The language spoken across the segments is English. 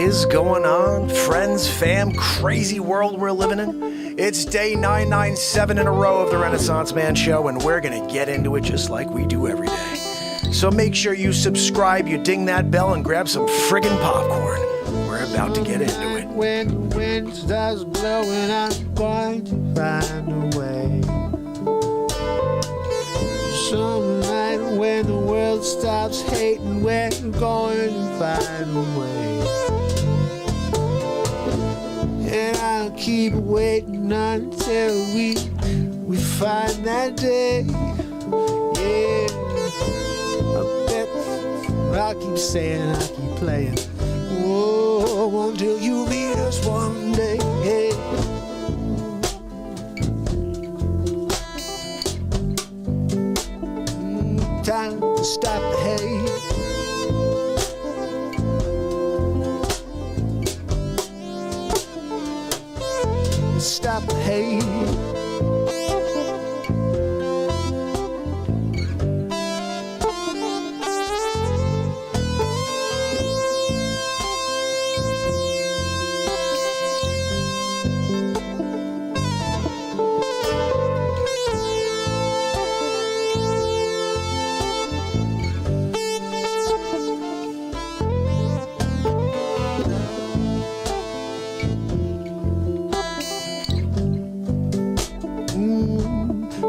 is going on, friends, fam, crazy world we're living in? It's day 997 in a row of the Renaissance Man Show, and we're gonna get into it just like we do every day. So make sure you subscribe, you ding that bell, and grab some friggin' popcorn. We're about to get into it. When the wind starts blowing, I'm going to find a way. Some night when the world stops hating, we're going to find a way. And I'll keep waiting until we find that day. Yeah, I bet I'll keep saying, I'll keep playing. Oh, until you meet us one day. Hey. Time to stop the hate. Stop the hate.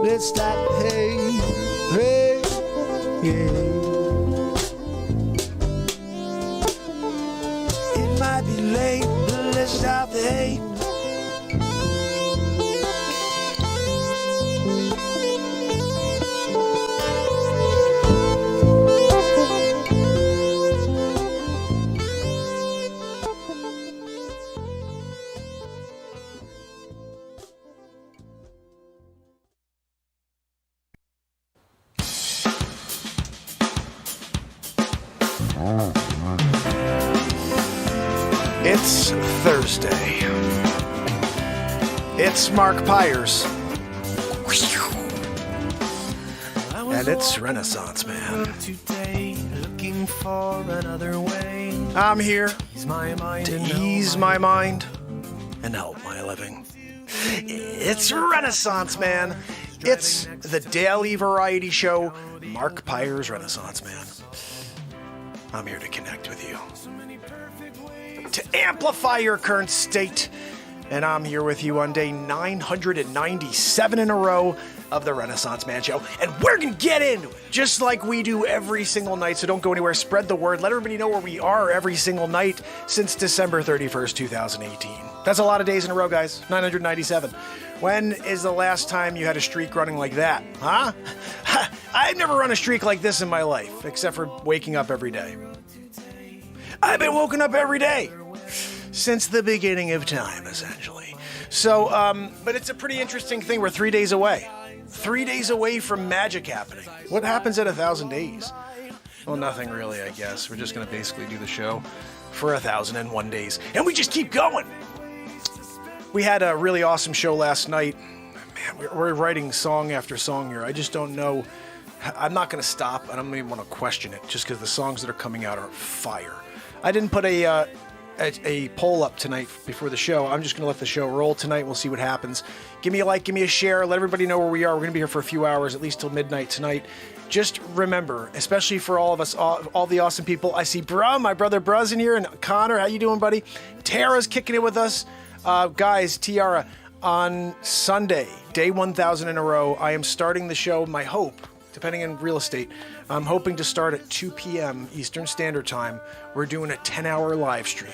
Let's stop the hate, hey, yeah. It might be late, but let's stop the hate. It's Thursday. It's Mark Pires. And it's Renaissance Man. I'm here to ease my mind and help my living. It's Renaissance Man. It's the daily variety show, Mark Pires Renaissance Man. I'm here to connect with you, to amplify your current state, and I'm here with you on day 997 in a row of the Renaissance Man Show, and we're gonna get into it just like we do every single night. So don't go anywhere, spread the word, let everybody know where we are every single night since December 31st, 2018. That's a lot of days in a row, guys. 997. When is the last time you had a streak running like that, huh? I've never run a streak like this in my life, except for waking up every day. I've been woken up every day since the beginning of time, essentially. So, but it's a pretty interesting thing. We're 3 days away. 3 days away from magic happening. What happens at 1,000 days? Well, nothing really, I guess. We're just going to basically do the show for 1,001 days. And we just keep going. We had a really awesome show last night. Man, we're writing song after song here. I just don't know. I'm not going to stop. I don't even want to question it, just because the songs that are coming out are fire. I didn't put a poll up tonight before the show. I'm just going to let the show roll tonight. We'll see what happens. Give me a like, give me a share. Let everybody know where we are. We're going to be here for a few hours, at least till midnight tonight. Just remember, especially for all of us, all the awesome people. I see my brother Bruz in here, and Connor. How you doing, buddy? Tara's kicking it with us. Guys, Tiara, on Sunday, day 1,000 in a row, I am starting the show, my hope, depending on real estate, I'm hoping to start at 2 p.m. Eastern Standard Time. We're doing a 10-hour live stream.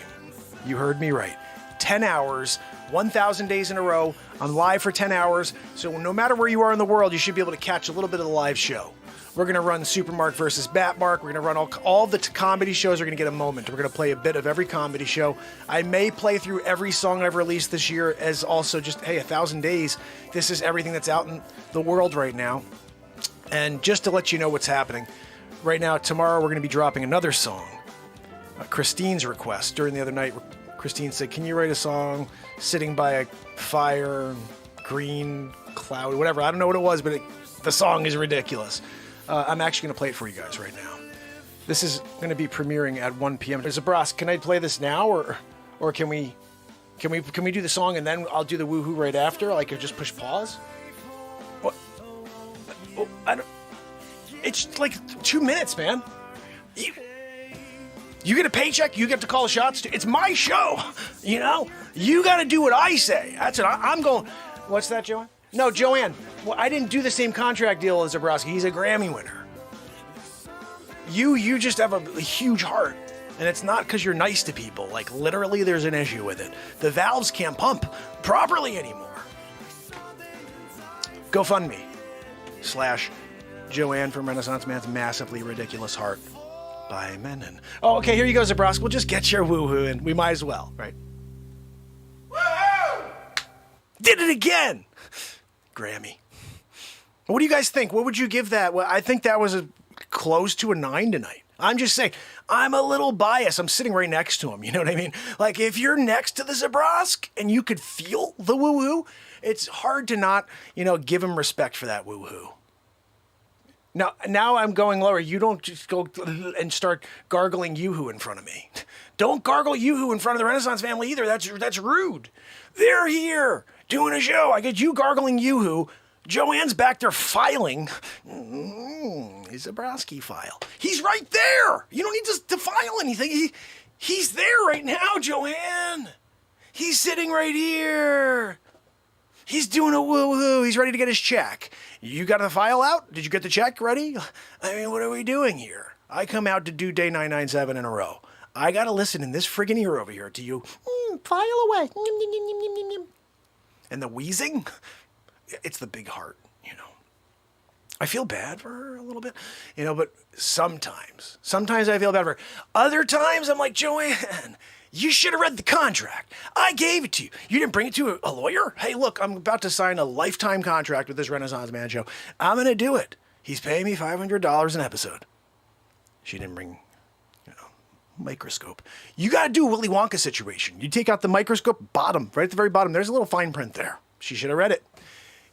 You heard me right. 10 hours, 1,000 days in a row. I'm live for 10 hours, so no matter where you are in the world, you should be able to catch a little bit of the live show. We're going to run Supermark versus Batmark. We're going to run all the comedy shows are going to get a moment. We're going to play a bit of every comedy show. I may play through every song I've released this year as also just, hey, 1,000 days. This is everything that's out in the world right now. And just to let you know what's happening, right now, tomorrow we're going to be dropping another song. Christine's request during the other night. Christine said, can you write a song sitting by a fire, green cloud, whatever. I don't know what it was, but the song is ridiculous. I'm actually going to play it for you guys right now. This is going to be premiering at 1 p.m. Zabrosk, can I play this now, or can we do the song and then I'll do the woohoo right after? Like, just push pause? What? Oh, I don't. It's like 2 minutes, man. You get a paycheck, you get to call shots. It's my show, you know? You got to do what I say. That's it. I'm going. What's that, Joanne? No, Joanne. Well, I didn't do the same contract deal as Zabroski. He's a Grammy winner. You just have a huge heart. And it's not because you're nice to people. Like, literally, there's an issue with it. The valves can't pump properly anymore. GoFundMe/Joanne from Renaissance Man's Massively Ridiculous Heart by Menon. Oh, okay, here you go, Zabrosk. We'll just get your woohoo in. We might as well, right? Woohoo! Did it again! Grammy. What do you guys think? What would you give that? Well, I think that was close to a 9 tonight. I'm just saying, I'm a little biased. I'm sitting right next to him. You know what I mean? Like, if you're next to the Zabrosk and you could feel the woohoo, it's hard to not, give him respect for that woohoo. Now I'm going lower. You don't just go and start gargling yoo-hoo in front of me. Don't gargle yoo-hoo in front of the Renaissance family either. That's rude. They're here doing a show. I get you gargling yoo-hoo. Joanne's back there filing. His Zabrowski file. He's right there. You don't need to file anything. He's there right now, Joanne. He's sitting right here. He's doing a woo-hoo. He's ready to get his check. You got the file out? Did you get the check ready? I mean, what are we doing here? I come out to do day 997 in a row. I got to listen in this friggin' ear over here to you. File away. And the wheezing? It's the big heart, I feel bad for her a little bit, but sometimes I feel bad for her. Other times I'm like, Joanne, you should have read the contract. I gave it to you. You didn't bring it to a lawyer? Hey, look, I'm about to sign a lifetime contract with this Renaissance Man show. I'm going to do it. He's paying me $500 an episode. She didn't bring, microscope. You got to do a Willy Wonka situation. You take out the microscope, bottom, right at the very bottom. There's a little fine print there. She should have read it.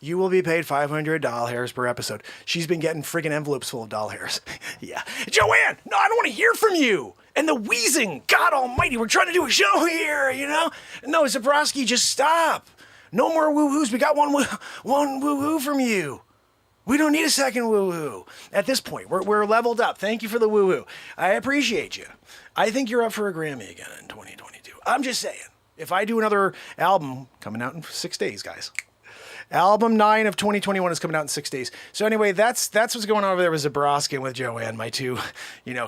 You will be paid 500 doll hairs per episode. She's been getting friggin' envelopes full of doll hairs. Yeah. Joanne, no, I don't want to hear from you. And the wheezing, God almighty, we're trying to do a show here, No, Zabrowski, just stop. No more woo-hoos. We got one woo-hoo from you. We don't need a second woo-hoo. At this point, we're leveled up. Thank you for the woo-hoo. I appreciate you. I think you're up for a Grammy again in 2022. I'm just saying. If I do another album coming out in 6 days, guys. Album 9 of 2021 is coming out in 6 days. So anyway, that's what's going on over there with Zabroski and with Joanne, my two,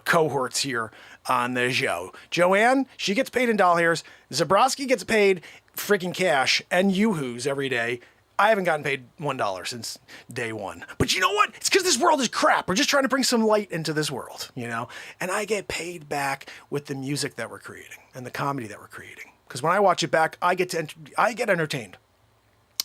cohorts here on the show. Joanne, she gets paid in doll hairs. Zabroski gets paid freaking cash and yoo-hoos every day. I haven't gotten paid $1 since day one. But you know what? It's because this world is crap. We're just trying to bring some light into this world, And I get paid back with the music that we're creating and the comedy that we're creating. Because when I watch it back, I get entertained.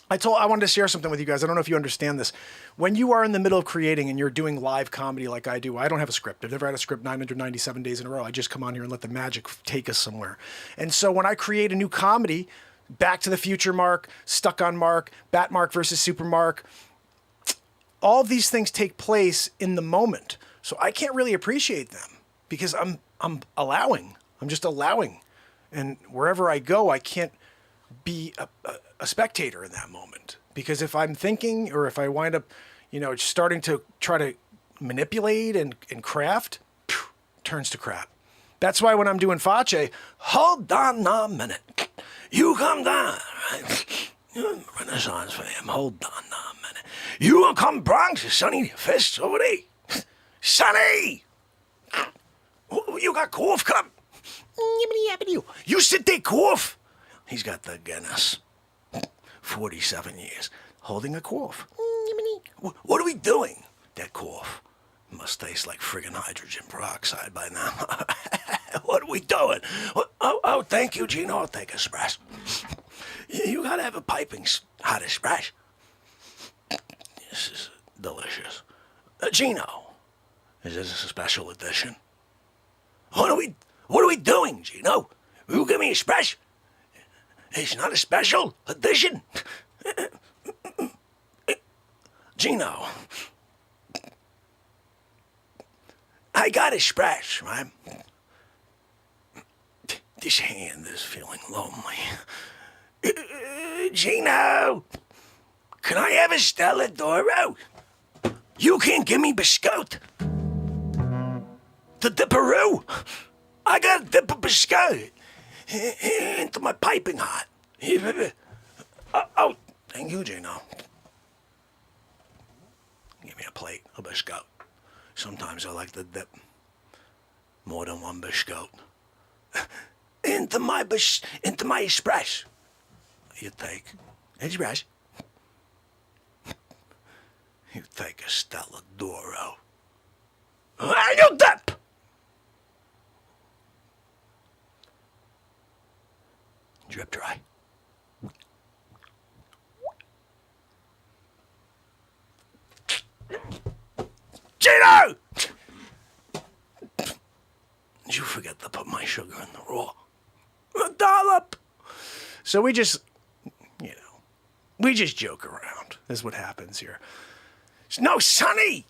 I wanted to share something with you guys. I don't know if you understand this. When you are in the middle of creating and you're doing live comedy like I do, I don't have a script. I've never had a script 997 days in a row. I just come on here and let the magic take us somewhere. And so when I create a new comedy, Back to the Future Mark, Stuck on Mark, Bat Mark versus Super Mark, all of these things take place in the moment. So I can't really appreciate them because I'm allowing. I'm just allowing. And wherever I go, I can't be a spectator in that moment, because if I'm thinking or if I wind up, starting to try to manipulate and craft, turns to crap. That's why when I'm doing Facce, hold on a minute. You come down, right? Renaissance fam, hold on a minute. You gonna come Bronx, Sonny, fist over there. Sonny! You got cough, come. You sit there, cough. He's got the Guinness. 47 years. Holding a cough. What are we doing? That cough must taste like friggin' hydrogen peroxide by now. What are we doing? Oh, thank you, Gino. I'll take a splash. You gotta have a piping hot splash. This is delicious. Gino, is this a special edition? What are we doing, Gino? You give me a splash? It's not a special edition. Gino, I got a splash, right? This hand is feeling lonely. Gino, can I have a Stella Doro? You can't give me biscotti. The dipperoo. I got a dip of biscotti into my piping hot. Oh, thank you, Gino. Give me a plate of biscotti. Sometimes I like to dip more than one biscotti into my express. You take express. You take a Stella Doro. And you dip. Drip dry. Gino! Did you forget to put my sugar in the raw? A dollop! So we just joke around. That's what happens here. No, Sonny!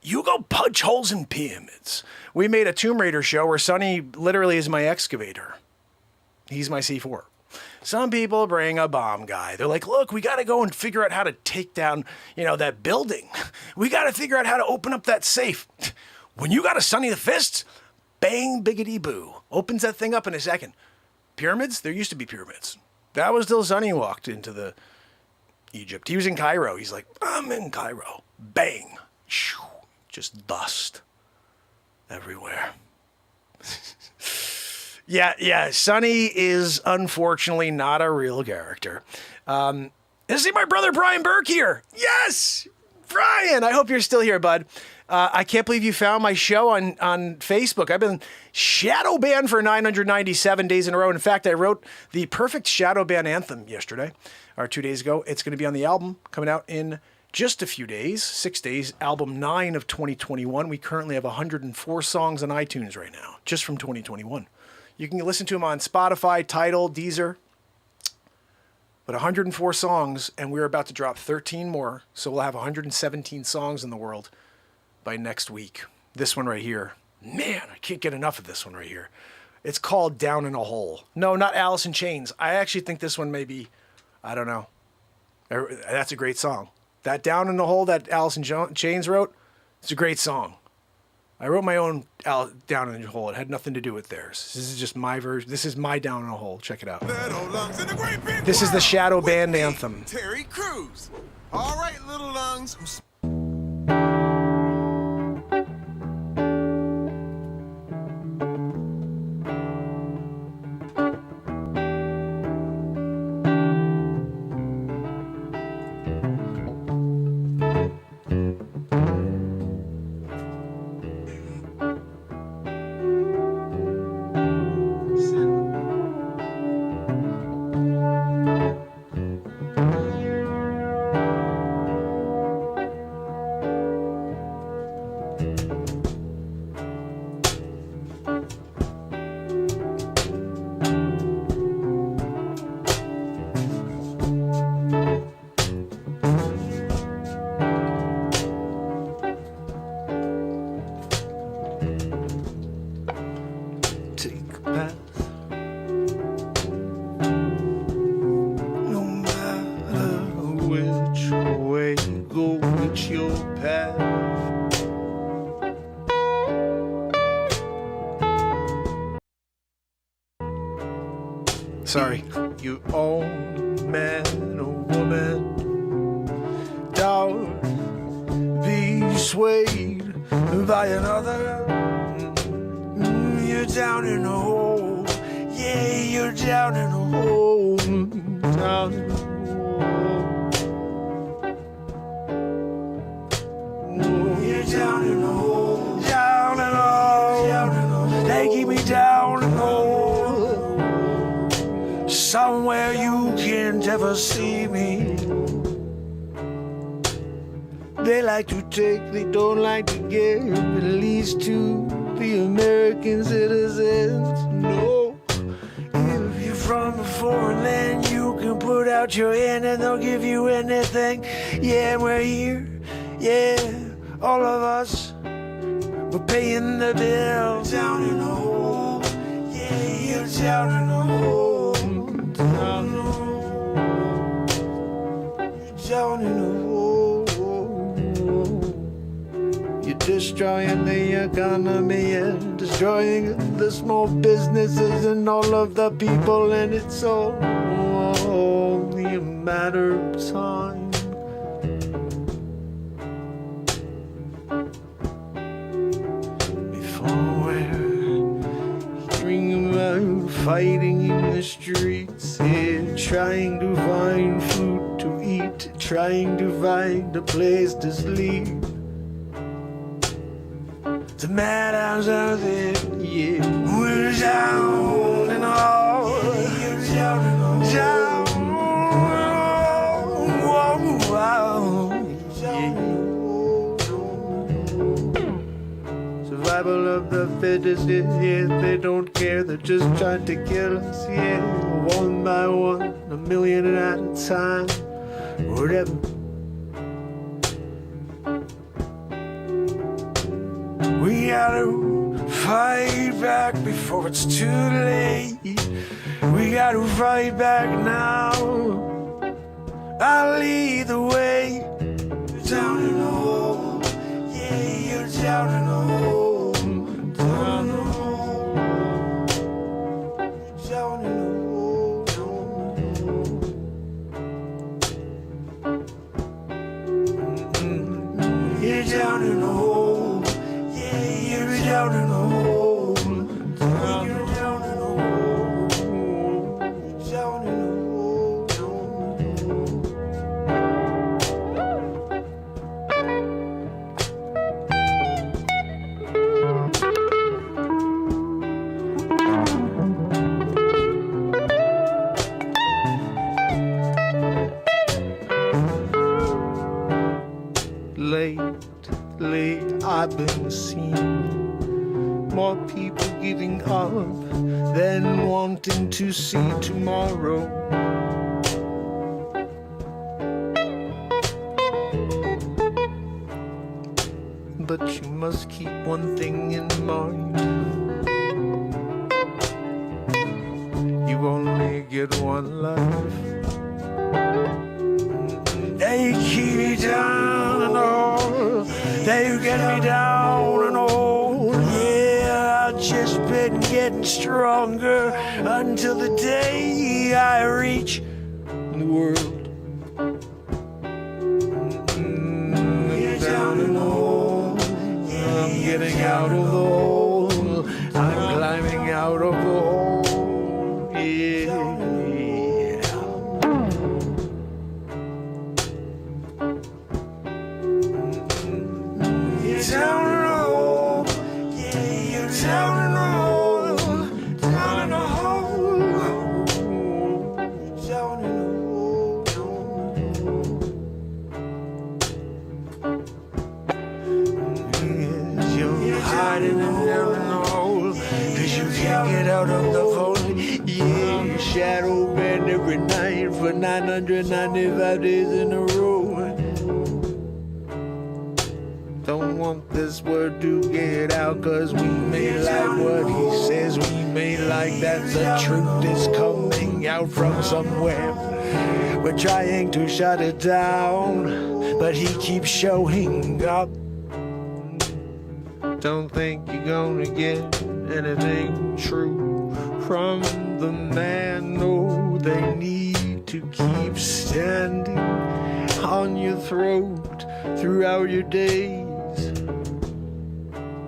You go punch holes in pyramids. We made a Tomb Raider show where Sonny literally is my excavator. He's my C4. Some people bring a bomb guy. They're like, look, we got to go and figure out how to take down, that building. We got to figure out how to open up that safe. When you got a Sonny the Fist, bang, biggity boo. Opens that thing up in a second. Pyramids? There used to be pyramids. That was till Sonny walked into the Egypt. He was in Cairo. He's like, I'm in Cairo. Bang. Just dust everywhere. Yeah, Sonny is unfortunately not a real character. Is my brother Brian Burke here? Yes! Brian, I hope you're still here, bud. I can't believe you found my show on Facebook. I've been shadow banned for 997 days in a row. In fact, I wrote the perfect shadow ban anthem yesterday, or 2 days ago. It's going to be on the album coming out in just a few days, 6 days, album 9 of 2021. We currently have 104 songs on iTunes right now, just from 2021. You can listen to them on Spotify, Tidal, Deezer. But 104 songs, and we're about to drop 13 more, so we'll have 117 songs in the world by next week. This one right here. Man, I can't get enough of this one right here. It's called Down in a Hole. No, not Alice in Chains. I actually think this one may be, I don't know. That's a great song. That Down in a Hole that Alice in Chains wrote, it's a great song. I wrote my own Down in a Hole. It had nothing to do with theirs. This is just my version. This is my Down in a Hole. Check it out. This is the Shadow Band anthem. Terry Crews. All right, little lungs. Sorry. You own man or woman. Don't be swayed by another. You're down in a hole. Yeah, you're down in a hole. Down in a hole. You're down in a hole. Down in a hole. Down in a hole. They keep me down in a hole. Somewhere you can't ever see me. They like to take, they don't like to give, at least to the American citizens. No, if you're from a foreign land, you can put out your hand and they'll give you anything. Yeah, we're here, yeah, all of us. for paying the bills. Down in the hole, yeah, you're down in the hole. Down in the hole, you're down in the hole. You're destroying the economy and destroying the small businesses and all of the people, and it's all only a matter of time. Fighting in the streets, yeah, trying to find food to eat, trying to find a place to sleep. The madhouse out there, yeah, we're down and all, down and all, down, survival of the fittest, yeah, they don't care, they're just trying to kill us, yeah, one by one, a million at a time, whatever. We gotta fight back before it's too late. We gotta fight back now. I'll lead the way. Down in the hole, yeah, you're down in the hole. Down in the hole, yeah, you're down in the hole. You're down in the hole, down in the Lately I've been seeing more people giving up than wanting to see tomorrow. But you must keep one thing in mind. You only get one life. They keep me down and all, they get me down and all. Yeah, I've just been getting stronger until the day I reach the world. Down in the hole, I'm getting out of the hole, I'm climbing out of the hole, yeah. Down in the hole, yeah, you're down in the hole, down in the hole, down in the hole. Yes, you're hiding down in the hole, 'cause you can't get out of the hole. Yeah, your shadow bend every night for 995 days in a row. Don't want this word to get out, 'cause we may like what he says, we may like that the truth is coming out from somewhere. We're trying to shut it down, but he keeps showing up. Don't think you're gonna get anything true from the man. No, they need to keep standing on your throat throughout your days.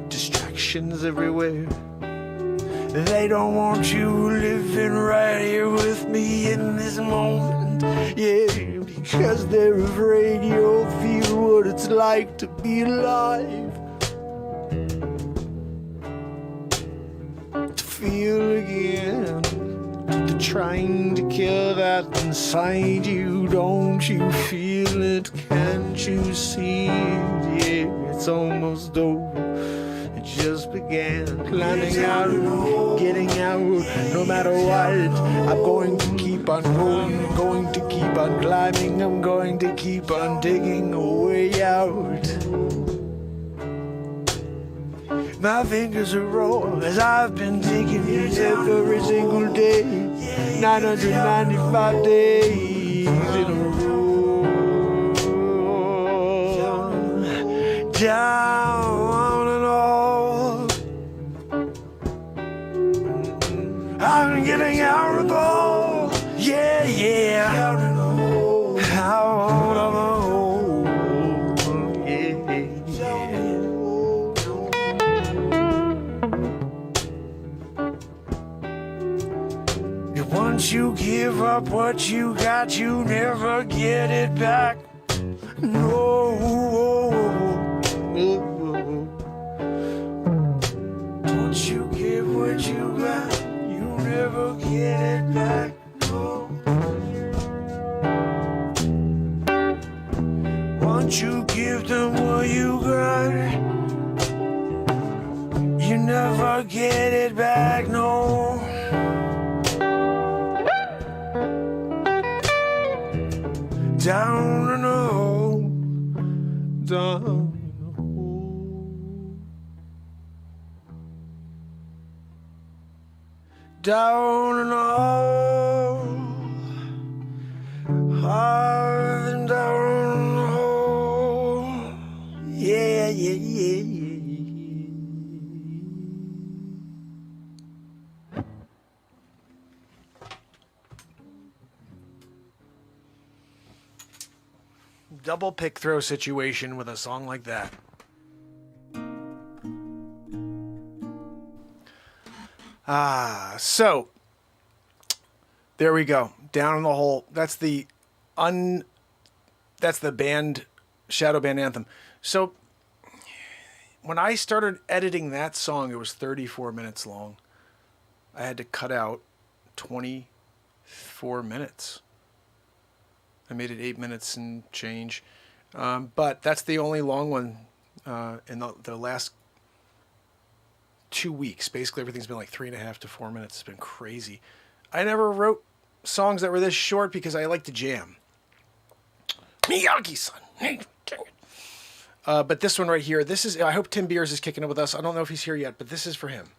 Distractions everywhere. They don't want you living right here with me in this moment. Yeah, because they're afraid you'll feel what it's like to be alive. To feel again. To trying to kill that inside you. Don't you feel it? Can't you see it? Yeah, it's almost over. It just began. Climbing out, getting out, no matter what. I'm going to keep on going, going to keep on climbing. I'm going to keep on digging a way out. My fingers are raw as I've been taking it every single day. 995 days in a row. Down and all. I'm getting out of the hole. Yeah, yeah. Out of the hole. Out of the hole. Yeah, yeah. Once you give up what you got, you never get it back. No. Once you give what you got, you never get it back. No. Once you give them what you got, you never get it back. No. Down in a hole, down in a hole, down in a hole, hard and down in a hole, yeah, yeah, yeah, yeah. Double pick throw situation with a song like that. So there we go. Down in the hole. That's the band shadow band anthem. So when I started editing that song, it was 34 minutes long. I had to cut out 24 minutes. I made it 8 minutes and change. But that's the only long one in the last 2 weeks. Basically, everything's been like 3.5 to 4 minutes. It's been crazy. I never wrote songs that were this short because I like to jam. Miyagi-san. Hey, dang it. But this one right here, I hope Tim Beers is kicking it with us. I don't know if he's here yet, but this is for him.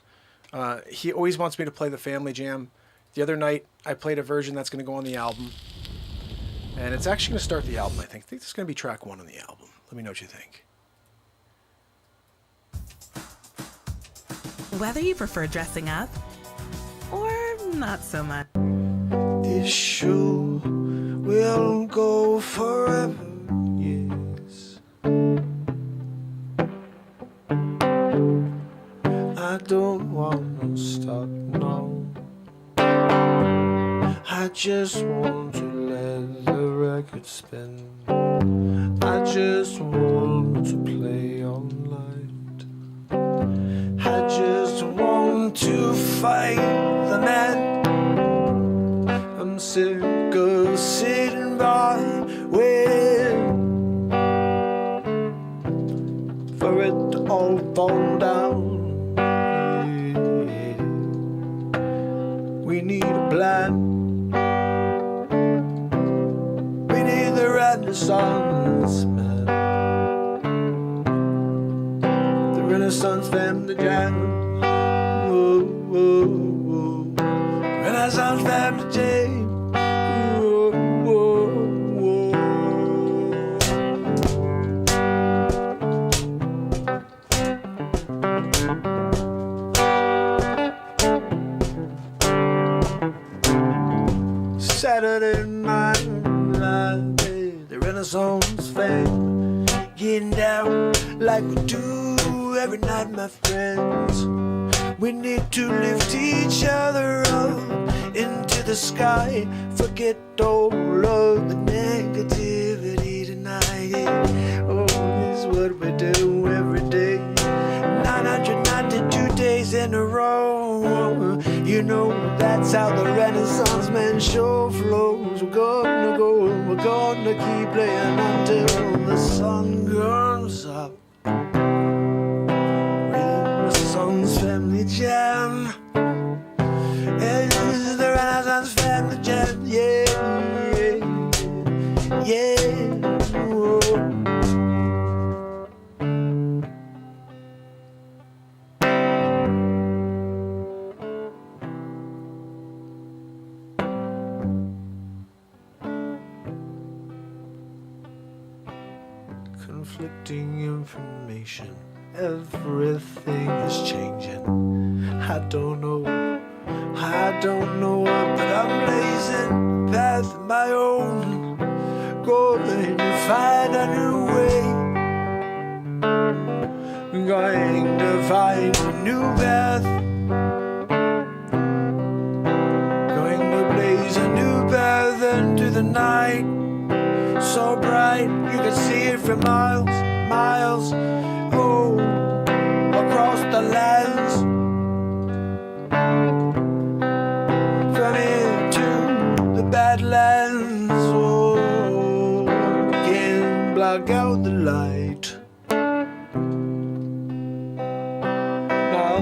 He always wants me to play the family jam. The other night, I played a version that's going to go on the album. And it's actually going to start the album, I think. I think this is going to be track 1 on the album. Let me know what you think. Whether you prefer dressing up or not so much. This show will go forever, yes. I don't want to stop now. I just want to let the record spin. I just want to play all night. I just want to fight the man. I'm sick of sitting by waiting for it to all fall down. Yeah. We need a plan. Renaissance man, the Renaissance family jam. Whoa, whoa, whoa. Renaissance family jam. Whoa, whoa, whoa. Saturday night. Renaissance fan, getting down like we do every night, my friends. We need to lift each other up into the sky. Forget all of the negativity tonight. Oh, this is what we do every day. 992 days in a row. You know that's how the Renaissance man show flows. We're gonna go, we're gonna keep playing until the sun comes up. Renaissance family jam. It's the Renaissance family jam. Yeah, yeah, yeah. Whoa. collecting information. Everything is changing. I don't know what, but I'm blazing a path of my own. Going to find a new way. Going to find a new path. Going to blaze a new path into the night. So bright you can see it for miles, miles. Oh, across the lands. From here to the Badlands. Oh, can't block out the light. Now,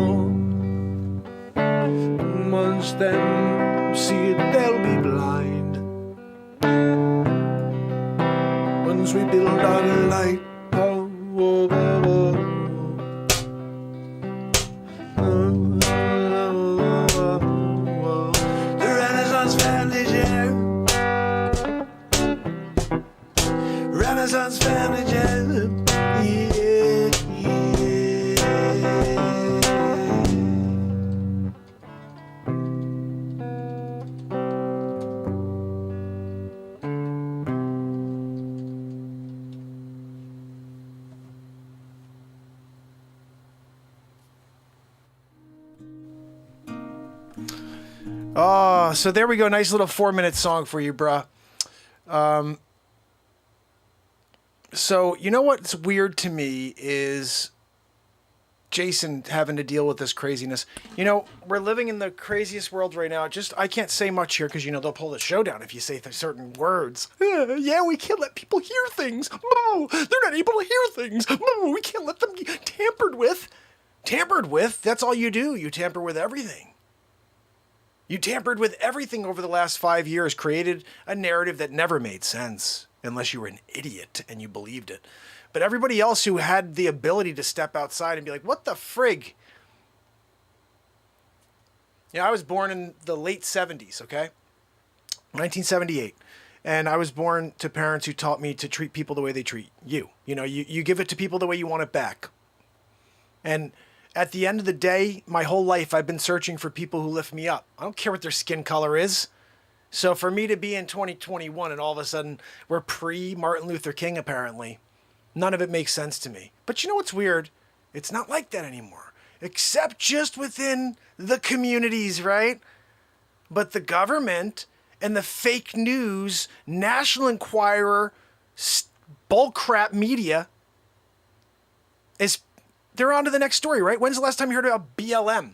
once them see it, they'll be blind. Once we build our light. Oh, oh, oh, oh. The Renaissance family jam. Renaissance family jam. Yeah, yeah. Oh, so there we go. Nice little 4-minute song for you, bruh. So you know what's weird to me is Jason having to deal with this craziness. You know, we're living in the craziest world right now. I can't say much here because, you know, they'll pull the show down if you say certain words. Yeah, we can't let people hear things. No, they're not able to hear things. No, we can't let them get tampered with. Tampered with? That's all you do. You tamper with everything. You tampered with everything over the last 5 years, created a narrative that never made sense, unless you were an idiot and you believed it. But everybody else who had the ability to step outside and be like, what the frig? Yeah, I was born in the late 70s, okay? 1978. And I was born to parents who taught me to treat people the way they treat you. You know, you give it to people the way you want it back. And at the end of the day, my whole life, I've been searching for people who lift me up. I don't care what their skin color is. So for me to be in 2021 and all of a sudden we're pre-Martin Luther King, apparently, none of it makes sense to me. But you know what's weird? It's not like that anymore, except just within the communities, right? But the government and the fake news, National Enquirer, bullcrap media they're on to the next story, right? When's the last time you heard about BLM?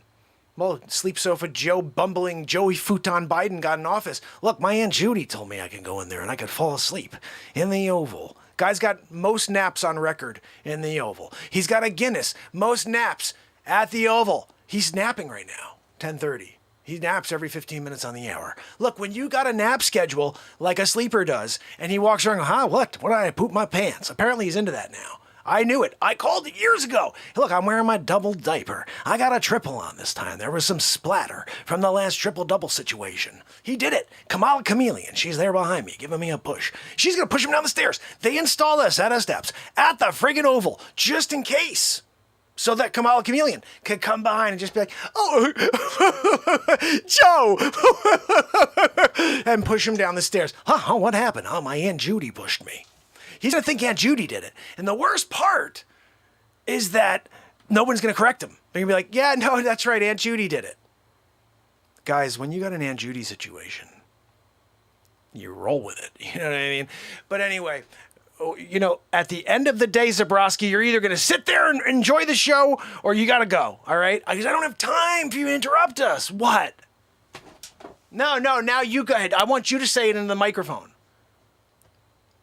Well, Sleep Sofa Joe, bumbling Joey Futon Biden got in office. Look, my Aunt Judy told me I could go in there and I could fall asleep in the Oval. Guy's got most naps on record in the Oval. He's got a Guinness, most naps at the Oval. He's napping right now, 10:30. He naps every 15 minutes on the hour. Look, when you got a nap schedule like a sleeper does, and he walks around, what did I poop my pants? Apparently he's into that now. I knew it. I called it years ago. Look, I'm wearing my double diaper. I got a triple on this time. There was some splatter from the last triple-double situation. He did it. Kamala Chameleon. She's there behind me, giving me a push. She's going to push him down the stairs. They install a set of steps at the friggin' Oval, just in case. So that Kamala Chameleon could come behind and just be like, oh, Joe, and push him down the stairs. Huh, what happened? Oh, my Aunt Judy pushed me. He's going to think Aunt Judy did it. And the worst part is that no one's going to correct him. They're going to be like, yeah, no, that's right, Aunt Judy did it. Guys, when you got an Aunt Judy situation, you roll with it. You know what I mean? But anyway, you know, at the end of the day, Zabrowski, you're either going to sit there and enjoy the show or you got to go, all right? Because I don't have time for you to interrupt us. What? No, now you go ahead. I want you to say it into the microphone.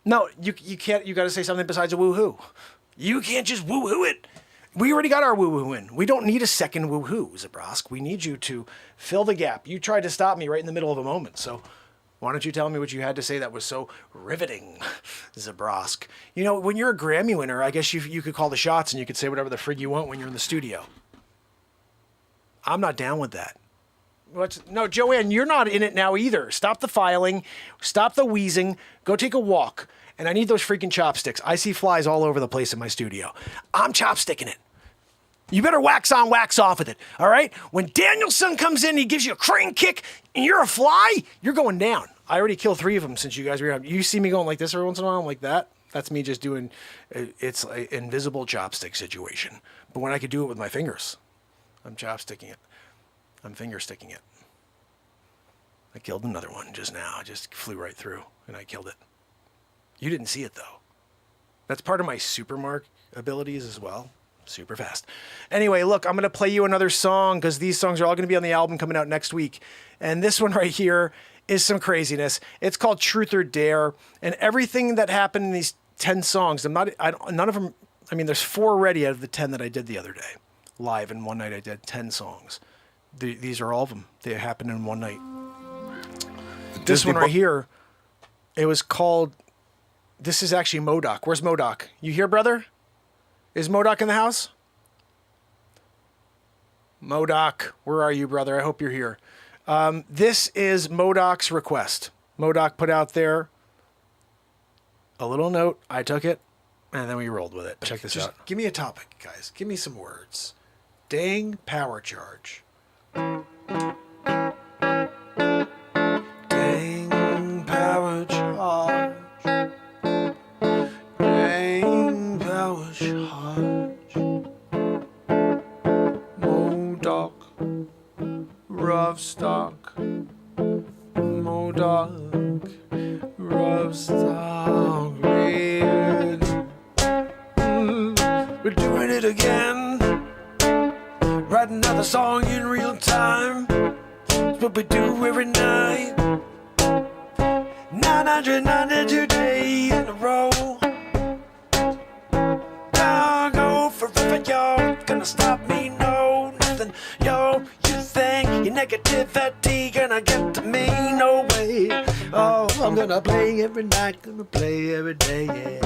No, you can't. You got to say something besides a woo-hoo. You can't just woo-hoo it. We already got our woo-hoo in. We don't need a second woo-hoo, Zabrosk. We need you to fill the gap. You tried to stop me right in the middle of a moment, so why don't you tell me what you had to say that was so riveting, Zabrosk? You know, when you're a Grammy winner, I guess you could call the shots and you could say whatever the frig you want when you're in the studio. I'm not down with that. No, Joanne, you're not in it now either. Stop the filing. Stop the wheezing. Go take a walk. and I need those freaking chopsticks. I see flies all over the place in my studio. I'm chopsticking it. You better wax on, wax off with it, all right? When Danielson comes in, he gives you a crane kick, and you're a fly, you're going down. I already killed 3 of them since you guys were here. You see me going like this every once in a while, I'm like that. That's me just doing, it's an invisible chopstick situation. But when I could do it with my fingers, I'm chopsticking it. I'm finger sticking it. I killed another one just now. I just flew right through, and I killed it. You didn't see it, though. That's part of my super mark abilities as well. Super fast. Anyway, look, I'm going to play you another song because these songs are all going to be on the album coming out next week. And this one right here is some craziness. It's called Truth or Dare. And everything that happened in these 10 songs, none of them, I mean, there's 4 already out of the 10 that I did the other day. Live in one night, I did 10 songs. These are all of them. They happened in one night. This one right here, it was called, this is actually MODOK. Where's MODOK? You here, brother? Is MODOK in the house? MODOK, where are you, brother? I hope you're here. This is MODOK's request. MODOK put out there a little note. I took it, and then we rolled with it. Check this out. Give me a topic, guys. Give me some words. Dang power charge. Dang power charge. Dang power charge. MODOK. Rough stock. MODOK. Rough stock. We're doing it again. Write another song in real time. It's what we do every night. 992 days in a row. I'll go forever, yo. Gonna stop me? No, nothing, yo. You think your negativity gonna get to me? No way. Oh, I'm gonna play every night. Gonna play every day, yeah.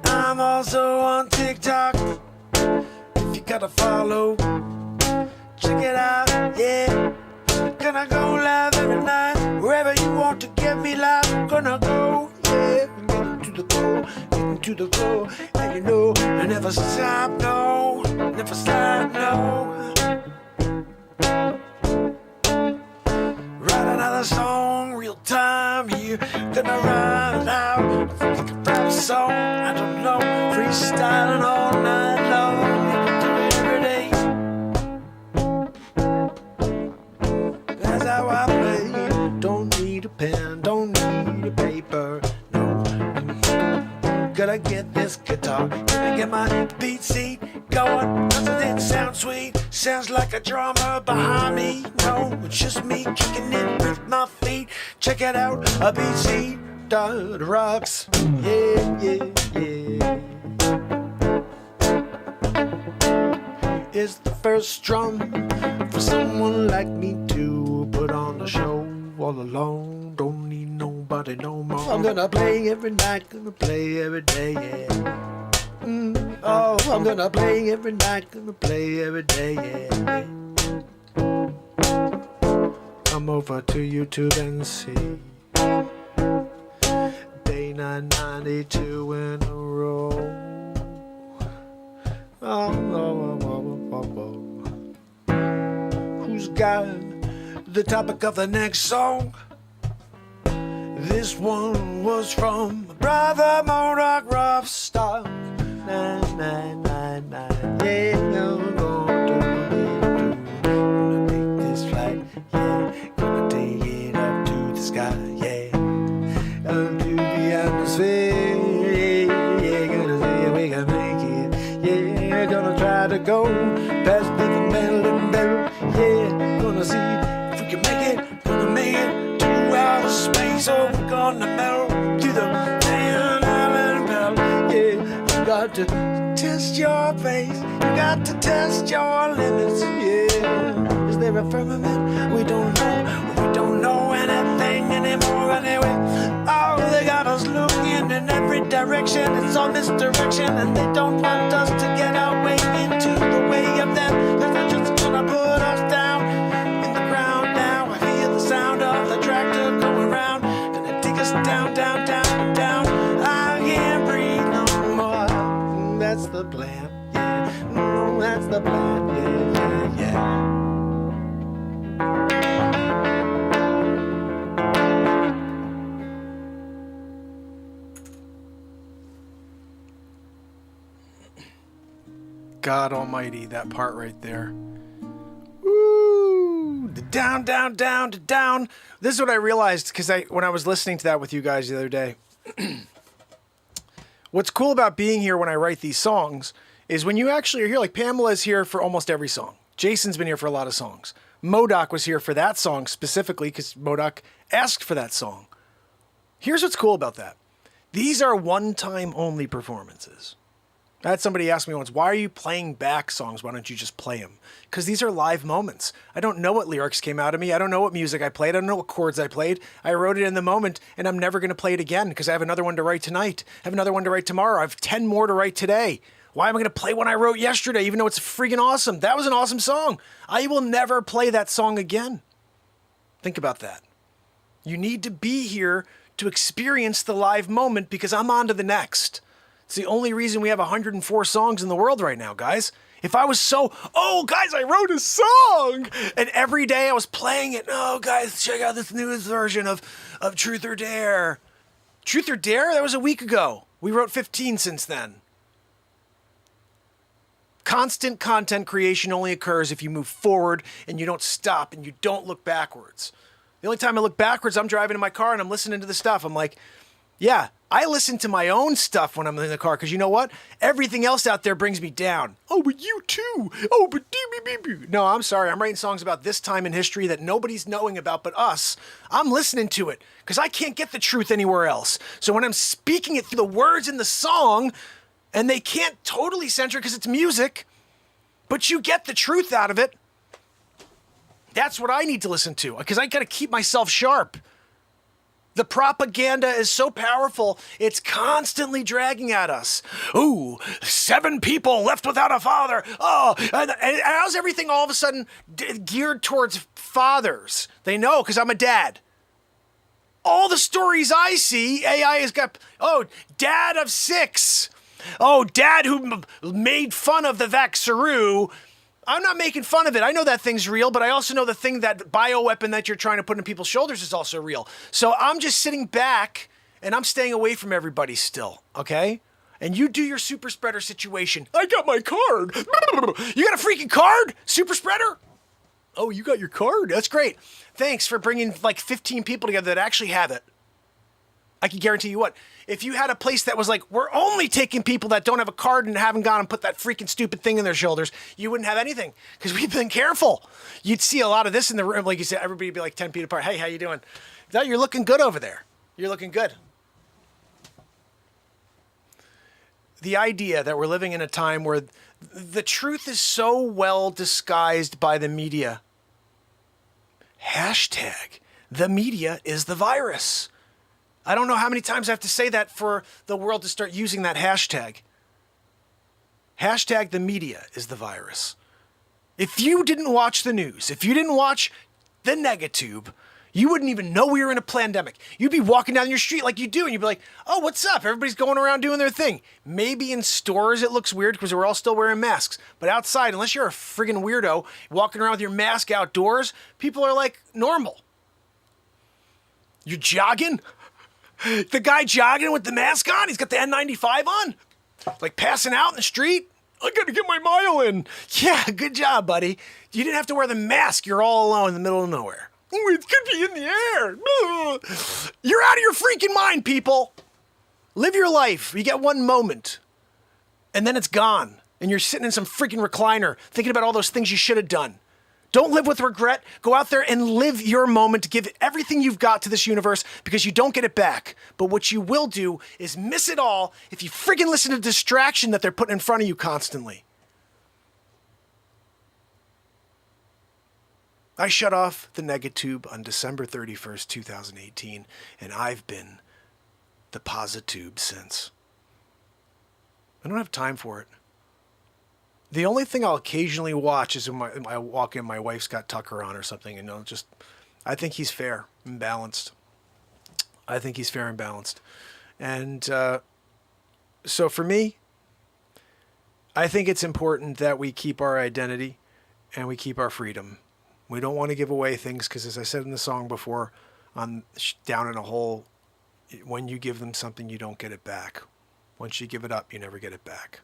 I'm also on TikTok. If you gotta follow, check it out, yeah. Gonna go live every night. Wherever you want to get me live, gonna go, yeah. Get into the flow, and you know, I never stop, no. Never stop, no. Write another song, real time, you gonna write it out. Like a rap song, I don't know. Freestyling all night long, do it every day. That's how I play. Don't need a pen, don't need a paper, no. Gotta get this guitar, gotta get my beat seat going. Doesn't it sound sweet? Sounds like a drummer behind me. No, it's just me kicking it with my feet. Check it out, a beat seat that rocks. Yeah, yeah, yeah. It's the first drum for someone like me to put on a show all alone. Don't need nobody no more. I'm gonna play every night, gonna play every day, yeah. Oh, I'm gonna play every night, gonna play every day, yeah. Come over to YouTube and see. Day 992 in a row. Who's got the topic of the next song? This one was from Brother MODOK Rough Stock. 999, yeah, we're gonna take this flight, yeah, gonna take it up to the sky, yeah, up to the atmosphere, yeah, gonna see if we can make it, yeah, gonna try to go past the metal and barrel, yeah, gonna see if we can make it to outer space, oh, we're gonna melt to the island bell, yeah, you got to test your face, you got to test your limits, yeah, is there a firmament? We don't know anything anymore anyway, oh, they got us looking in every direction, it's all misdirection, and they don't want us to get our way into the way of them, cause they're just gonna put us down in the ground now, I hear the sound of down, down, down. I can't breathe no more. That's the plan, yeah. No, that's the plan, yeah, yeah, yeah. God almighty, that part right there. Woo! Down, down, down, down. This is what I realized because when I was listening to that with you guys the other day. What's cool about being here when I write these songs is when you actually are here, like Pamela's here for almost every song. Jason's been here for a lot of songs. MODOK was here for that song specifically because MODOK asked for that song. Here's what's cool about that. These are one-time only performances. I had somebody ask me once, why are you playing back songs? Why don't you just play them? Because these are live moments. I don't know what lyrics came out of me. I don't know what music I played. I don't know what chords I played. I wrote it in the moment, and I'm never going to play it again because I have another one to write tonight. I have another one to write tomorrow. I have 10 more to write today. Why am I going to play one I wrote yesterday, even though it's freaking awesome? That was an awesome song. I will never play that song again. Think about that. You need to be here to experience the live moment because I'm on to the next. It's the only reason we have 104 songs in the world right now, guys. If I was guys, I wrote a song! And every day I was playing it. Oh, guys, check out this newest version of Truth or Dare. Truth or Dare? That was a week ago. We wrote 15 since then. Constant content creation only occurs if you move forward and you don't stop and you don't look backwards. The only time I look backwards, I'm driving in my car and I'm listening to the stuff. I'm like, yeah, I listen to my own stuff when I'm in the car because you know what? Everything else out there brings me down. Oh, but you too. Oh, but no, I'm sorry. I'm writing songs about this time in history that nobody's knowing about but us. I'm listening to it because I can't get the truth anywhere else. So when I'm speaking it through the words in the song, and they can't totally censor it because it's music, but you get the truth out of it, that's what I need to listen to because I got to keep myself sharp. The propaganda is so powerful, it's constantly dragging at us. Ooh, 7 people left without a father. Oh, and how's everything all of a sudden geared towards fathers? They know because I'm a dad. All the stories I see, AI has got, dad of 6. Oh, dad who made fun of the vaxxeroo. I'm not making fun of it. I know that thing's real, but I also know the thing, that bioweapon that you're trying to put in people's shoulders is also real. So I'm just sitting back and I'm staying away from everybody still, okay? And you do your super spreader situation. I got my card. You got a freaking card? Super spreader? Oh, you got your card? That's great. Thanks for bringing like 15 people together that actually have it. I can guarantee you what, if you had a place that was like, we're only taking people that don't have a card and haven't gone and put that freaking stupid thing in their shoulders, you wouldn't have anything because we've been careful. You'd see a lot of this in the room. Like you said, everybody would be like 10 feet apart. Hey, how you doing? You're looking good over there. You're looking good. The idea that we're living in a time where the truth is so well disguised by the media. Hashtag, the media is the virus. I don't know how many times I have to say that for the world to start using that hashtag. Hashtag the media is the virus. If you didn't watch the news, if you didn't watch the Negatube, you wouldn't even know we were in a pandemic. You'd be walking down your street like you do, and you'd be like, oh, what's up? Everybody's going around doing their thing. Maybe in stores it looks weird because we're all still wearing masks. But outside, unless you're a friggin' weirdo walking around with your mask outdoors, people are like normal. You're jogging? The guy jogging with the mask on, he's got the N95 on, like passing out in the street. I gotta get my mile in. Yeah, good job, buddy. You didn't have to wear the mask. You're all alone in the middle of nowhere. Ooh, it could be in the air. You're out of your freaking mind, people. Live your life. You get one moment, and then it's gone. And you're sitting in some freaking recliner thinking about all those things you should have done. Don't live with regret. Go out there and live your moment. Give everything you've got to this universe because you don't get it back. But what you will do is miss it all if you friggin' listen to the distraction that they're putting in front of you constantly. I shut off the Negatube on December 31st, 2018, and I've been the Positube since. I don't have time for it. The only thing I'll occasionally watch is when I walk in, my wife's got Tucker on or something, and I think he's fair and balanced. I think he's fair and balanced. And so for me, I think it's important that we keep our identity and we keep our freedom. We don't want to give away things because, as I said in the song before, on Down in a Hole, when you give them something, you don't get it back. Once you give it up, you never get it back.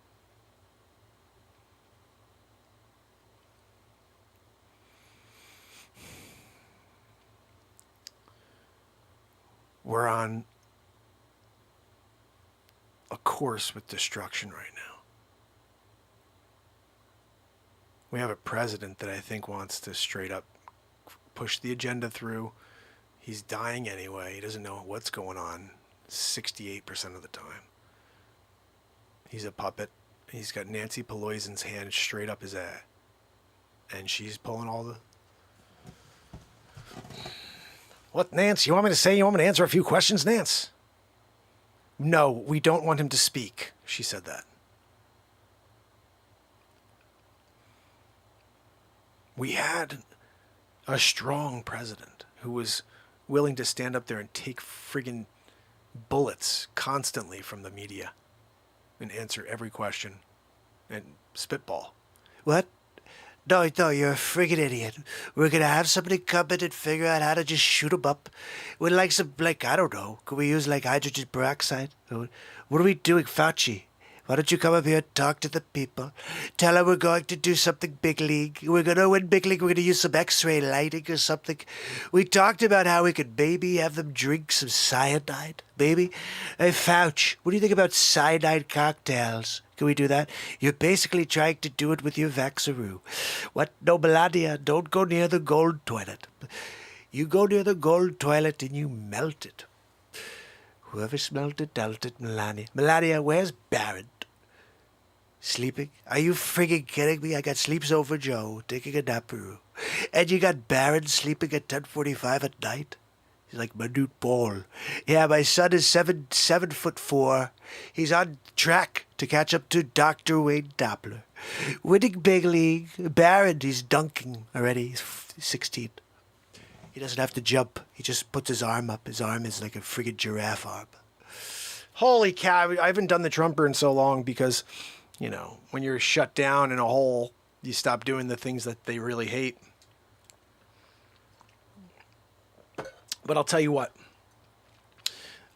We're on a course with destruction right now. We have a president that I think wants to straight up push the agenda through. He's dying anyway. He doesn't know what's going on 68% of the time. He's a puppet. He's got Nancy Pelosi's hand straight up his ass. And she's pulling all the... What, Nance? You want me to say? You want me to answer a few questions, Nance? No, we don't want him to speak. She said that. We had a strong president who was willing to stand up there and take friggin' bullets constantly from the media and answer every question and spitball. What? No, you're a friggin' idiot. We're gonna have somebody come in and figure out how to just shoot him up with like some, like, I don't know, could we use like hydrogen peroxide? What are we doing, Facce? Why don't you come up here and talk to the people? Tell them we're going to do something big league. We're going to win big league. We're going to use some x-ray lighting or something. We talked about how we could maybe have them drink some cyanide. Maybe. Hey, Facce, what do you think about cyanide cocktails? Can we do that? You're basically trying to do it with your Vaxaroo. What? No, Melania, don't go near the gold toilet. You go near the gold toilet and you melt it. Whoever smelt it, dealt it, Melania. Melania, where's Baron? Sleeping? Are you friggin' kidding me? I got Sleeps Over Joe taking a naparoo. And you got Baron sleeping at 10:45 at night? He's like Manute Ball. Yeah, my son is 7'4". He's on track to catch up to Dr. Wayne Doppler. Winning big league. Baron, he's dunking already. He's 16. He doesn't have to jump. He just puts his arm up. His arm is like a friggin' giraffe arm. Holy cow. I haven't done the trumper in so long because, you know, when you're shut down in a hole, you stop doing the things that they really hate. But I'll tell you what.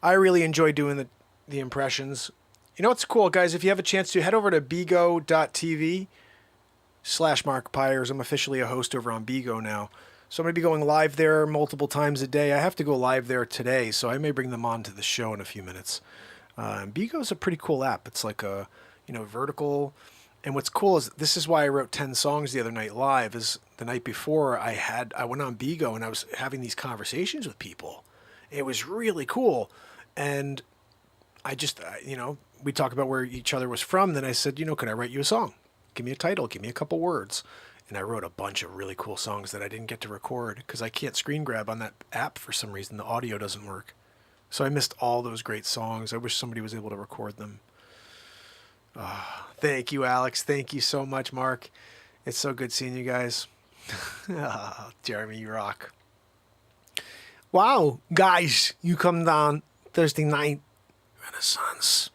I really enjoy doing the impressions. You know what's cool, guys? If you have a chance to, head over to bigo.tv/Mark Pires. I'm officially a host over on Bigo now. So I'm going to be going live there multiple times a day. I have to go live there today, so I may bring them on to the show in a few minutes. Bigo's a pretty cool app. It's like a, vertical. And what's cool is this is why I wrote 10 songs the other night live. Is the night before I went on Bigo and I was having these conversations with people. It was really cool. And I just, we talked about where each other was from. Then I said, can I write you a song? Give me a title. Give me a couple words. And I wrote a bunch of really cool songs that I didn't get to record because I can't screen grab on that app for some reason. The audio doesn't work. So I missed all those great songs. I wish somebody was able to record them. Thank you, Alex. Thank you so much, Mark. It's so good seeing you guys. Jeremy, you rock. Wow, guys, you come down Thursday night. Renaissance.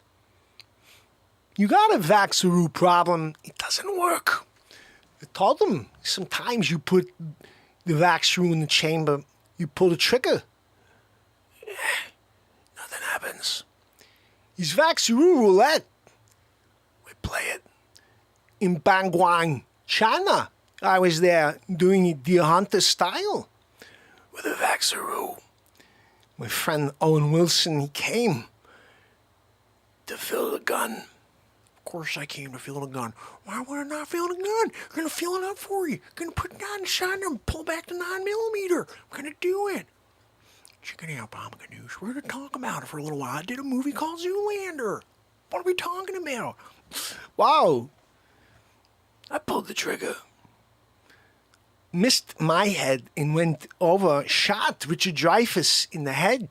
You got a Vaxaroo problem. It doesn't work. I told them sometimes you put the Vaxaroo in the chamber, you pull the trigger. Nothing happens. It's Vaxaroo roulette. We play it in Bangwang, China. I was there doing it Deer Hunter style with a Vaxaroo. My friend Owen Wilson, he came to fill the gun. Of course I came to fill the gun. Why would I not fill the gun? I'm going to fill it up for you. I'm going to put it on the shot and pull back the 9mm. I'm going to do it. Check it out, Bob Ganoush. We're going to talk about it for a little while. I did a movie called Zoolander. What are we talking about? Wow. I pulled the trigger. Missed my head and went over, shot Richard Dreyfuss in the head.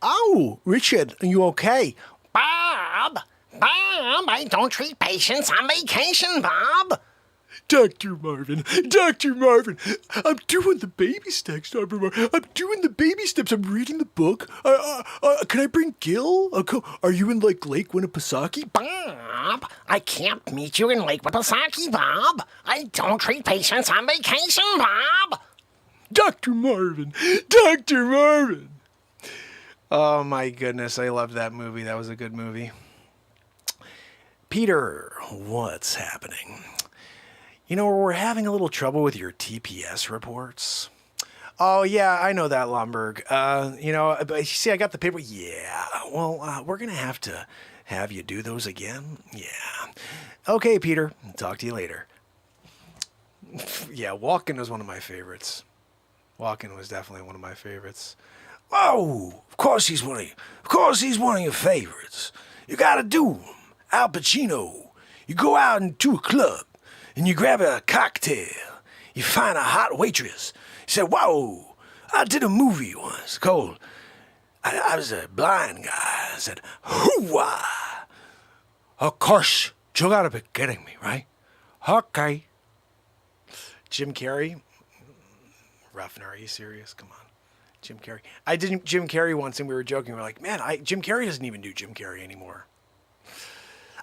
Oh, Richard, are you okay? Bob, I don't treat patients on vacation, Bob. Dr. Marvin, Dr. Marvin, I'm doing the baby steps, Dr. Marvin. I'm doing the baby steps. I'm reading the book. Can I bring Gil? Are you in, like, Lake Winnipesaukee? Bob, I can't meet you in Lake Winnipesaukee, Bob. I don't treat patients on vacation, Bob. Dr. Marvin, Dr. Marvin. Oh, my goodness. I love that movie. That was a good movie. Peter, what's happening? You know, we're having a little trouble with your TPS reports. Oh, yeah, I know that, Lomberg. You know, but see, I got the paper. Yeah, well, we're going to have you do those again. Yeah. Okay, Peter, talk to you later. Yeah, Walken was one of my favorites. Walken was definitely one of my favorites. Oh, of course he's one of your favorites. You got to do him. Al Pacino. You go out into a club and you grab a cocktail. You find a hot waitress. You say, whoa, I did a movie once called, I was a blind guy. I said, hoo-wah. Of course, you gotta be kidding me, right? Okay. Jim Carrey? Ruffin, are you serious? Come on. Jim Carrey. I did Jim Carrey once and we were joking. We were like, man, Jim Carrey doesn't even do Jim Carrey anymore.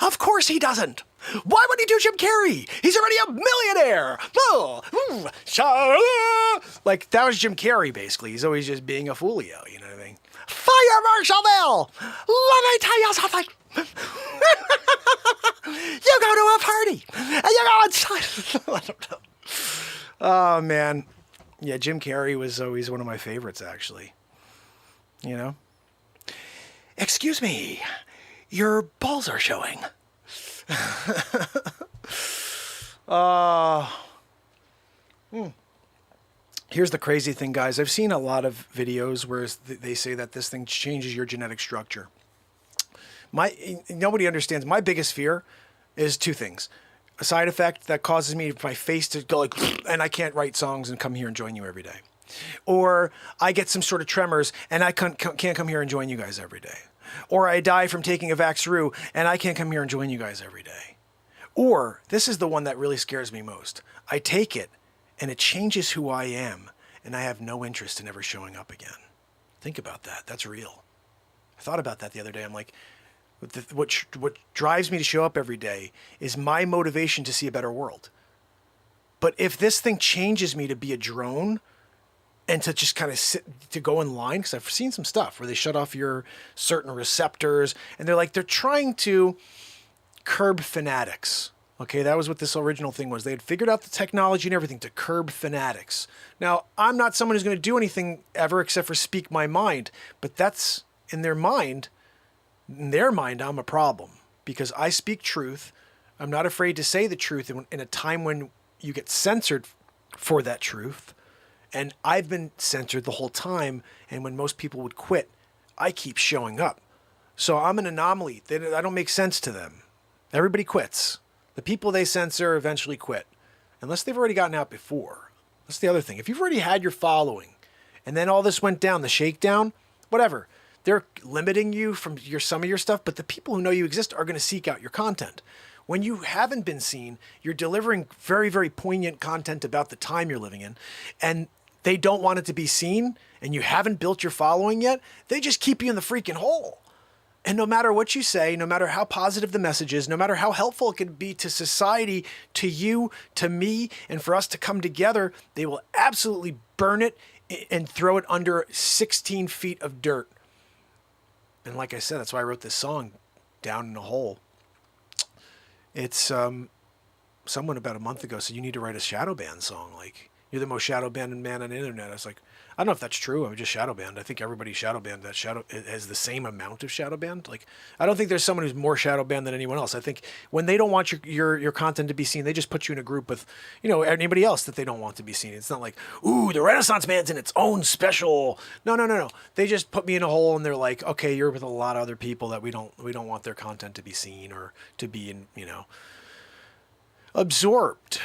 Of course he doesn't. Why would he do Jim Carrey? He's already a millionaire. Like, that was Jim Carrey, basically. He's always just being a foolio, you know what I mean? Fire Marshal Bill! Let me tell you something. You go to a party, and you go inside. I don't know. Oh, man. Yeah, Jim Carrey was always one of my favorites, actually. You know? Excuse me. Your balls are showing. Here's the crazy thing, guys. I've seen a lot of videos where they say that this thing changes your genetic structure. Nobody understands. My biggest fear is two things. A side effect that causes my face to go like, and I can't write songs and come here and join you every day. Or I get some sort of tremors and I can't come here and join you guys every day. Or I die from taking a Vaxroo and I can't come here and join you guys every day. Or, this is the one that really scares me most. I take it and it changes who I am and I have no interest in ever showing up again. Think about that. That's real. I thought about that the other day. I'm like, what drives me to show up every day is my motivation to see a better world. But if this thing changes me to be a drone and to just kind of to go in line, because I've seen some stuff where they shut off your certain receptors and they're trying to curb fanatics. Okay, that was what this original thing was. They had figured out the technology and everything to curb fanatics. Now, I'm not someone who's going to do anything ever except for speak my mind, but that's in their mind. In their mind, I'm a problem because I speak truth. I'm not afraid to say the truth in a time when you get censored for that truth. And I've been censored the whole time. And when most people would quit, I keep showing up. So I'm an anomaly. I don't make sense to them. Everybody quits. The people they censor eventually quit. Unless they've already gotten out before. That's the other thing. If you've already had your following and then all this went down, the shakedown, whatever, they're limiting you from some of your stuff. But the people who know you exist are going to seek out your content. When you haven't been seen, you're delivering very, very poignant content about the time you're living in. And they don't want it to be seen, and you haven't built your following yet, they just keep you in the freaking hole. And no matter what you say, no matter how positive the message is, no matter how helpful it could be to society, to you, to me, and for us to come together, they will absolutely burn it and throw it under 16 feet of dirt. And like I said, that's why I wrote this song, Down in a Hole. It's someone about a month ago said, you need to write a shadow band song. Like, you're the most shadow banned man on the internet. I was like, I don't know if that's true. I'm just shadow banned. I think everybody's shadow banned. That shadow has the same amount of shadow banned. Like, I don't think there's someone who's more shadow banned than anyone else. I think when they don't want your content to be seen, they just put you in a group with, anybody else that they don't want to be seen. It's not like, ooh, the Renaissance Man's in its own special. No. They just put me in a hole and they're like, okay, you're with a lot of other people that we don't want their content to be seen or to be absorbed.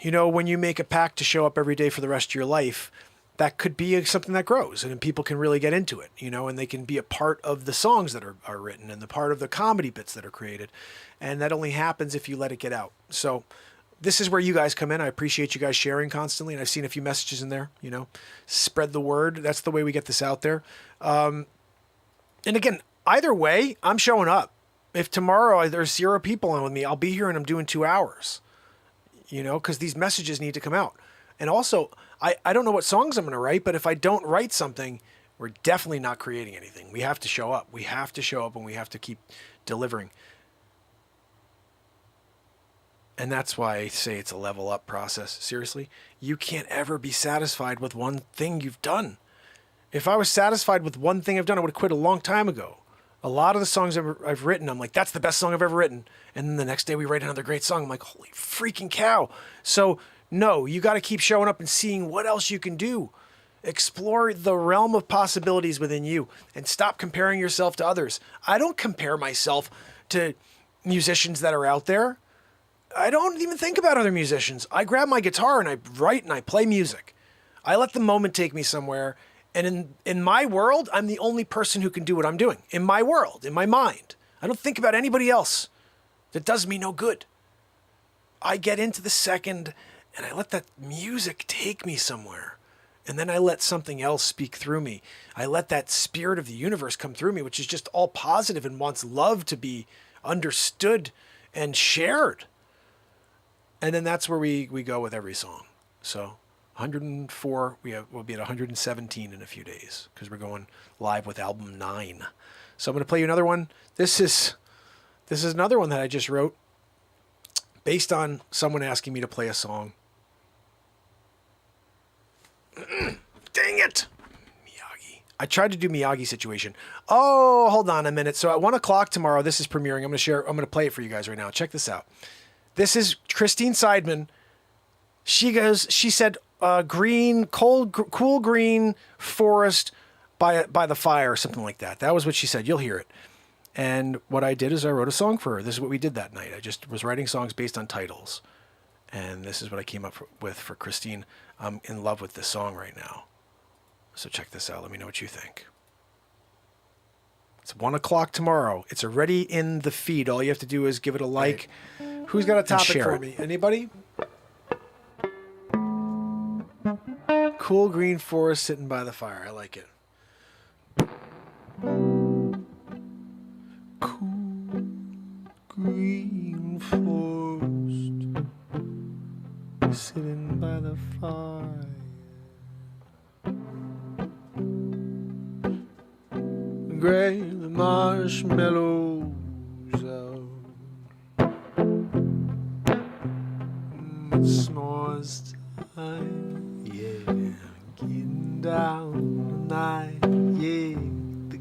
When you make a pact to show up every day for the rest of your life, that could be something that grows and people can really get into it, and they can be a part of the songs that are written and the part of the comedy bits that are created. And that only happens if you let it get out. So this is where you guys come in. I appreciate you guys sharing constantly, and I've seen a few messages in there. Spread the word. That's the way we get this out there. And again, either way, I'm showing up. If tomorrow there's 0 people on with me, I'll be here and I'm doing 2 hours. Because these messages need to come out. And also, I don't know what songs I'm going to write, but if I don't write something, we're definitely not creating anything. We have to show up. We have to show up, and we have to keep delivering. And that's why I say it's a level up process. Seriously, you can't ever be satisfied with one thing you've done. If I was satisfied with one thing I've done, I would have quit a long time ago. A lot of the songs I've written, I'm like, that's the best song I've ever written. And then the next day we write another great song. I'm like, holy freaking cow. So no, you got to keep showing up and seeing what else you can do. Explore the realm of possibilities within you and stop comparing yourself to others. I don't compare myself to musicians that are out there. I don't even think about other musicians. I grab my guitar and I write and I play music. I let the moment take me somewhere. And in my world, I'm the only person who can do what I'm doing. In my world, in my mind. I don't think about anybody else. That does me no good. I get into the second and I let that music take me somewhere. And then I let something else speak through me. I let that spirit of the universe come through me, which is just all positive and wants love to be understood and shared. And then that's where we go with every song. So 104, we'll be at 117 in a few days because we're going live with album 9. So I'm going to play you another one. This is another one that I just wrote based on someone asking me to play a song. Dang it! Miyagi. I tried to do Miyagi situation. Oh, hold on a minute. So at 1 o'clock tomorrow, this is premiering. I'm going to play it for you guys right now. Check this out. This is Christine Seidman. She said, cool green forest by the fire, or something like that. That was what she said. You'll hear it. And what I did is I wrote a song for her. This is what we did that night. I just was writing songs based on titles. And this is what I came up with for Christine. I'm in love with this song right now. So check this out. Let me know what you think. It's 1 o'clock tomorrow. It's already in the feed. All you have to do is give it a like. Who's got a topic for me? Anybody? Cool green forest sitting by the fire. I like it. Cool green forest sitting by the fire. Gray the marshmallows out. It s'mores time, yeah. Getting down tonight, yeah.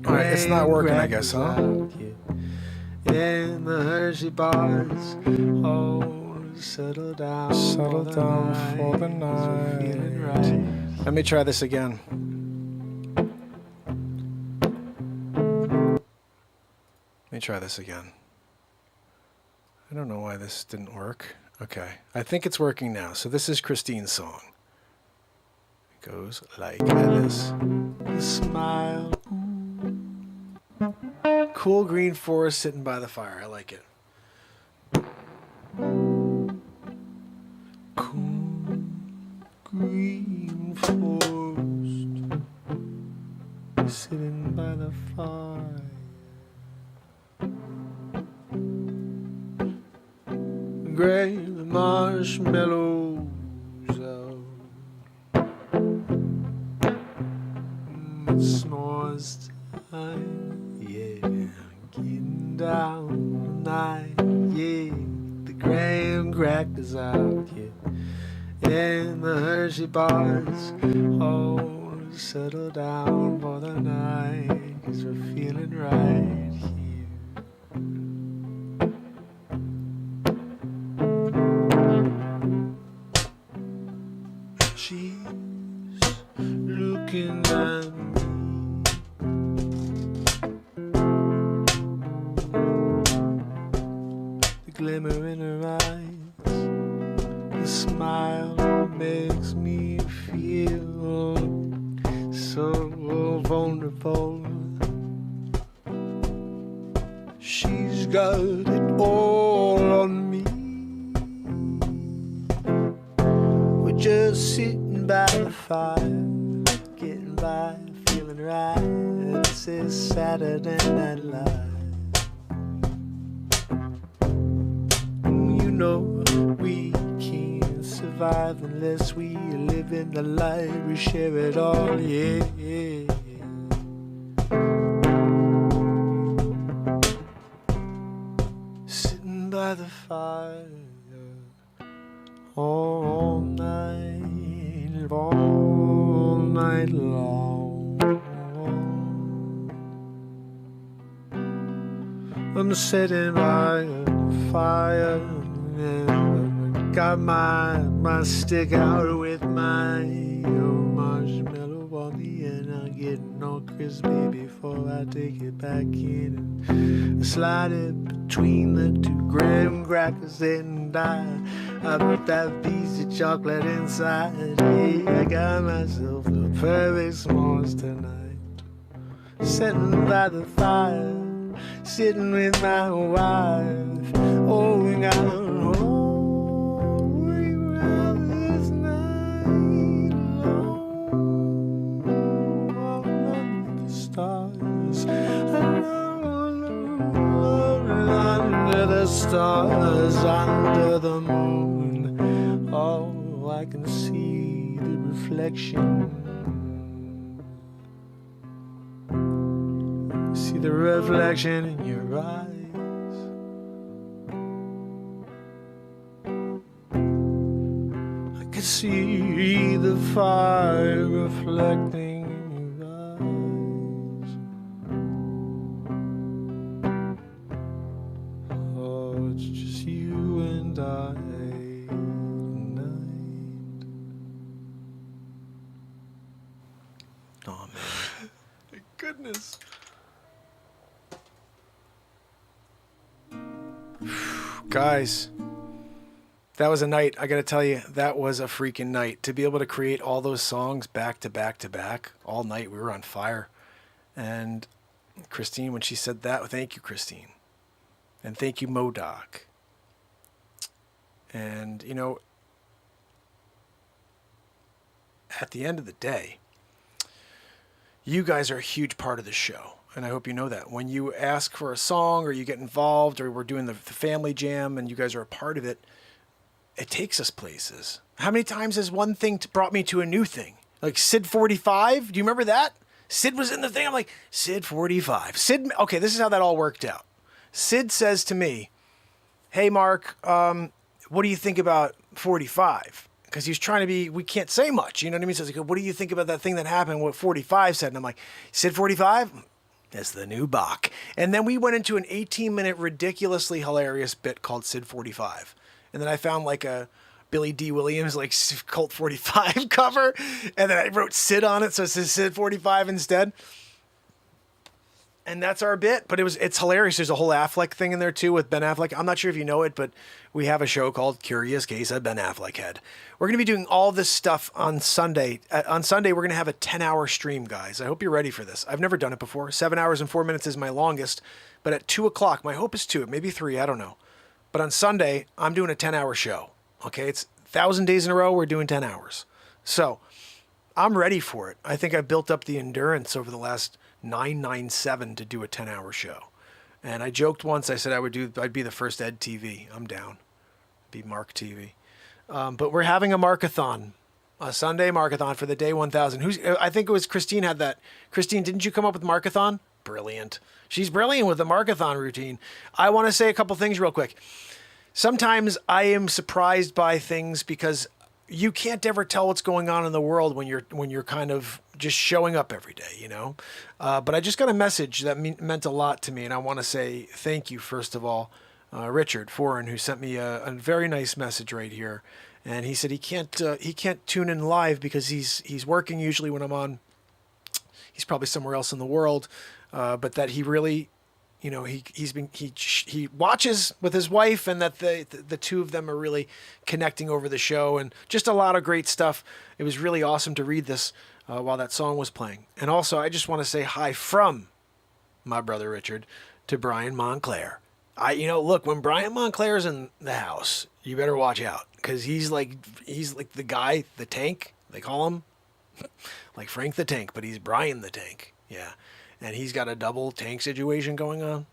All right, it's not working, I guess, huh? Out, yeah. And the Hershey bars, oh, settle down for the night. Feeling right. Let me try this again. Let me try this again. I don't know why this didn't work. Okay, I think it's working now. So this is Christine's song. It goes like this. Smile. Cool green forest sitting by the fire. I like it. Cool green forest sitting by the fire. Gray the marshmallows out. It s'mores time, yeah. Getting down tonight, yeah. The graham crackers out, yeah. And the Hershey bars, oh, settle down for the night, 'cause we're feeling right here. She's looking at me. The glimmer in her eyes, the smile makes me feel so vulnerable. She's got it all on me. sitting by the fire, getting by, feeling right. This is Saturday Night Live. You know we can't survive unless we live in the light. We share it all, yeah. Sitting by the fire all night long. I'm sitting by the fire and got my stick out with my marshmallow on the end. I'm getting all crispy before I take it back in and slide it between the 2 graham crackers and I put that piece of chocolate inside. Yeah, I got myself the perfect s'mores tonight. Sitting by the fire, sitting with my wife. Oh, we got around this night long. Under the stars, under the stars, under the moon. Oh, I can see the reflection. See the reflection in your eyes. I can see the fire reflecting in your eyes. Oh, it's just you and I tonight. Oh, man. Thank goodness. Guys, that was a night. I gotta tell you, that was a freaking night. To be able to create all those songs back to back to back all night, we were on fire. And Christine, when she said that, thank you, Christine. And thank you, Modoc. And, you know, at the end of the day, you guys are a huge part of the show. And I hope you know that. When you ask for a song or you get involved or we're doing the family jam and you guys are a part of it, it takes us places. How many times has one thing brought me to a new thing? Like Sid 45? Do you remember that? Sid was in the thing. I'm like, Sid 45. Sid, okay, this is how that all worked out. Sid says to me, hey, Mark, what do you think about 45? Because he was trying to be, we can't say much. You know what I mean? So he's like, what do you think about that thing that happened, what 45 said? And I'm like, Sid 45? That's the new Bach. And then we went into an 18-minute ridiculously hilarious bit called Sid 45. And then I found like a Billy D. Williams like Colt 45 cover. And then I wrote Sid on it, so it says Sid 45 instead. And that's our bit, but it's hilarious. There's a whole Affleck thing in there too with Ben Affleck. I'm not sure if you know it, but we have a show called Curious Case of Ben Affleck Head. We're going to be doing all this stuff on Sunday. On Sunday, we're going to have a 10-hour stream, guys. I hope you're ready for this. I've never done it before. 7 hours and 4 minutes is my longest, but at 2 o'clock, my hope is 2, maybe 3, I don't know. But on Sunday, I'm doing a 10-hour show. Okay, it's 1,000 days in a row, we're doing 10 hours. So I'm ready for it. I think I've built up the endurance over the last 997 to do a 10-hour show. And I joked once, I said I'd be the first Ed TV. I'm down. Be Mark TV. But we're having a Markathon, a Sunday Markathon for the day 1000. I think it was Christine had that. Christine, didn't you come up with Markathon? Brilliant. She's brilliant with the Markathon routine. I want to say a couple things real quick. Sometimes I am surprised by things because you can't ever tell what's going on in the world when you're kind of just showing up every day, you know? But I just got a message that meant a lot to me, and I want to say thank you, first of all, Richard Foreign, who sent me a very nice message right here. And he said he can't tune in live because he's working usually when I'm on. He's probably somewhere else in the world, but that he really, you know, he watches with his wife, and that the two of them are really connecting over the show, and just a lot of great stuff. It was really awesome to read this while that song was playing. And also, I just want to say hi from my brother Richard to Brian Montclair. Look, when Brian Montclair's in the house, you better watch out, because he's like the guy, the tank, they call him. Like Frank the Tank, but he's Brian the Tank. Yeah. And he's got a double tank situation going on.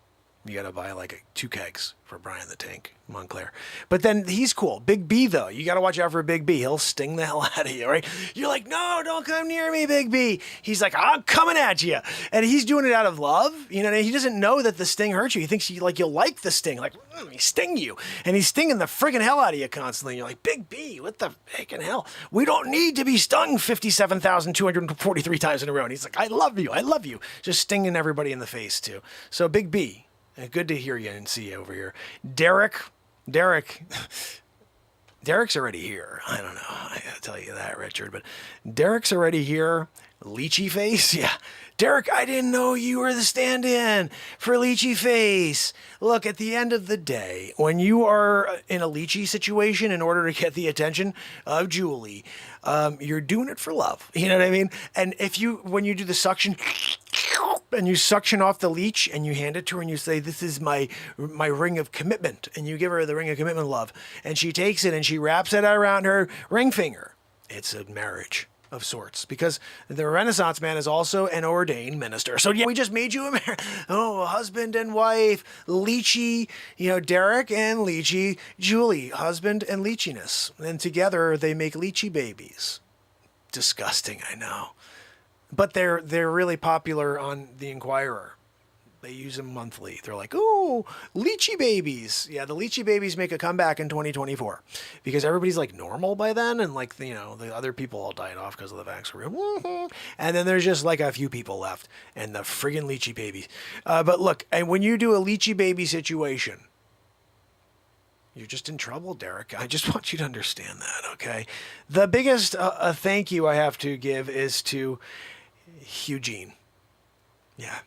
You got to buy like 2 kegs for Brian the Tank, Montclair. But then he's cool. Big B, though. You got to watch out for Big B. He'll sting the hell out of you, right? You're like, no, don't come near me, Big B. He's like, I'm coming at you. And he's doing it out of love. You know, he doesn't know that the sting hurts you. He thinks you'll like the sting. Like, he sting you. And he's stinging the friggin' hell out of you constantly. You're like, Big B, what the freaking hell? We don't need to be stung 57,243 times in a row. And he's like, I love you. I love you. Just stinging everybody in the face, too. So Big B. Good to hear you and see you over here. Derek's already here. I don't know. I gotta tell you that, Richard. But Derek's already here. Lychee Face? Yeah. Derek, I didn't know you were the stand-in for Lychee Face. Look, at the end of the day, when you are in a Lychee situation in order to get the attention of Julie, you're doing it for love. You know what I mean? And when you do the suction, and you suction off the leech and you hand it to her and you say, this is my ring of commitment. And you give her the ring of commitment, love. And she takes it and she wraps it around her ring finger. It's a marriage of sorts, because the Renaissance man is also an ordained minister. So yeah, we just made you a husband and wife, Lychee, Derek and Lychee, Julie, husband and Lycheeness. And together they make Lychee babies. Disgusting, I know. But they're really popular on the Inquirer. They use them monthly. They're like, ooh, Lychee babies. Yeah, the Lychee babies make a comeback in 2024 because everybody's like normal by then, and like the other people all died off because of the vaccine. And then there's just like a few people left, and the friggin' Lychee babies. But look, and when you do a Lychee baby situation, you're just in trouble, Derek. I just want you to understand that, okay? The biggest thank you I have to give is to Eugene. Yeah.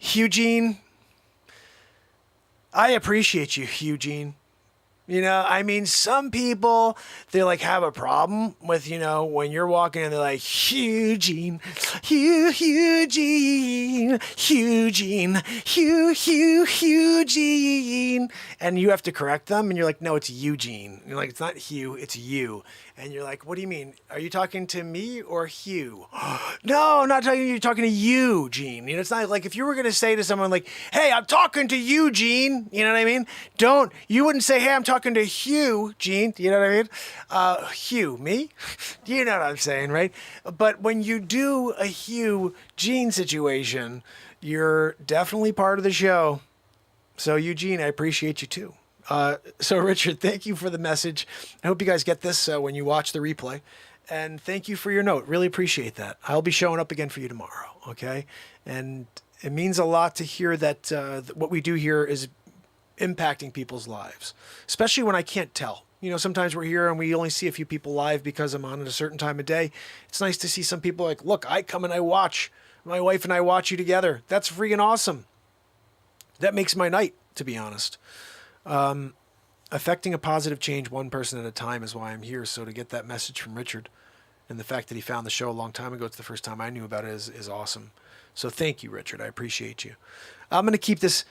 Eugene, I appreciate you, Eugene. I mean, some people, they like have a problem with, when you're walking and they're like, Eugene, Eugene, Eugene. And you have to correct them. And you're like, no, it's Eugene. You're like, it's not Hugh, it's you. And you're like, what do you mean? Are you talking to me or Hugh? No, I'm not talking to you. You're talking to you, Gene. It's not like if you were going to say to someone like, hey, I'm talking to you, Gene. You know what I mean? You wouldn't say, hey, I'm talking to Hugh, Gene. You know what I mean? Hugh, me? You know what I'm saying, right? But when you do a Hugh, Gene situation, you're definitely part of the show. So Eugene, I appreciate you too. So Richard, thank you for the message. I hope you guys get this when you watch the replay. And thank you for your note. Really appreciate that. I'll be showing up again for you tomorrow, okay? And it means a lot to hear that what we do here is impacting people's lives, especially when I can't tell. Sometimes we're here and we only see a few people live because I'm on at a certain time of day. It's nice to see some people like, look, I come and I watch. My wife and I watch you together. That's freaking awesome. That makes my night, to be honest. Affecting a positive change one person at a time is why I'm here. So to get that message from Richard and the fact that he found the show a long time ago, it's the first time I knew about it, is awesome. So thank you, Richard. I appreciate you. I'm going to keep this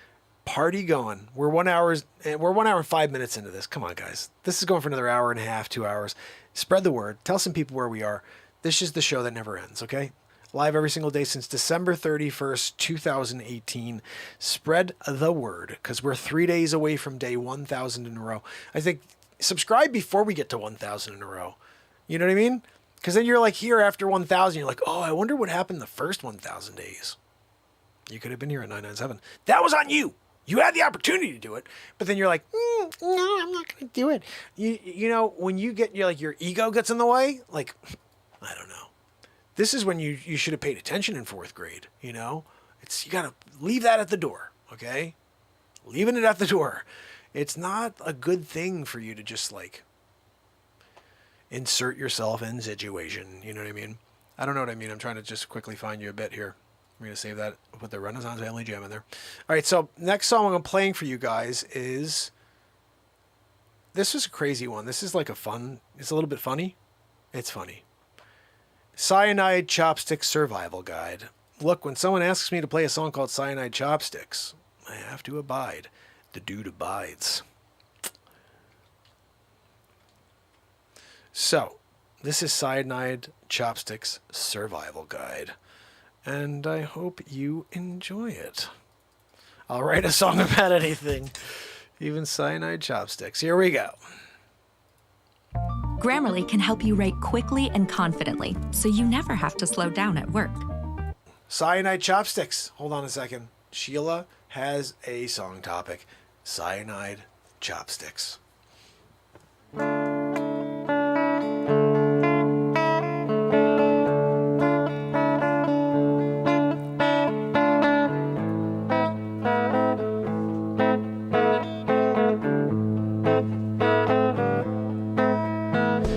party going. We're 1 hour and 5 minutes into this. Come on, guys. This is going for another hour and a half, 2 hours. Spread the word. Tell some people where we are. This is the show that never ends, okay? Live every single day since December 31st, 2018. Spread the word, because we're 3 days away from day 1,000 in a row. I think subscribe before we get to 1,000 in a row. You know what I mean? Because then you're like here after 1,000. You're like, oh, I wonder what happened the first 1,000 days. You could have been here at 997. That was on you. You had the opportunity to do it, but then you're like, no, I'm not going to do it. When your ego gets in the way, like, I don't know. This is when you should have paid attention in fourth grade, you got to leave that at the door, okay? Leaving it at the door. It's not a good thing for you to just like insert yourself in situation. You know what I mean? I don't know what I mean. I'm trying to just quickly find you a bit here. I'm going to save that, put the Renaissance Family Jam in there. All right, so next song I'm playing for you guys is, this is a crazy one. This is like it's a little bit funny. It's funny. Cyanide Chopsticks Survival Guide. Look, when someone asks me to play a song called Cyanide Chopsticks, I have to abide. The dude abides. So, this is Cyanide Chopsticks Survival Guide, and I hope you enjoy it. I'll write a song about anything, even cyanide chopsticks. Here we go. Grammarly can help you write quickly and confidently, so you never have to slow down at work. Cyanide chopsticks. Hold on a second. Sheila has a song topic. Cyanide chopsticks.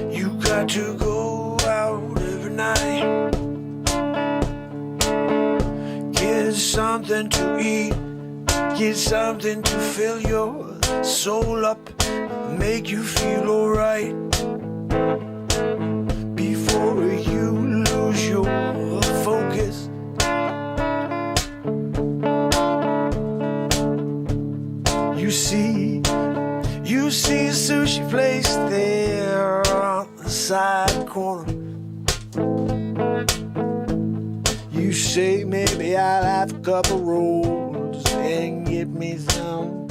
You got to go out every night, get something to eat, get something to fill your soul up, make you feel alright before you lose your focus. You see a sushi place there on the side corner. You say maybe I'll have a couple rolls and get me some.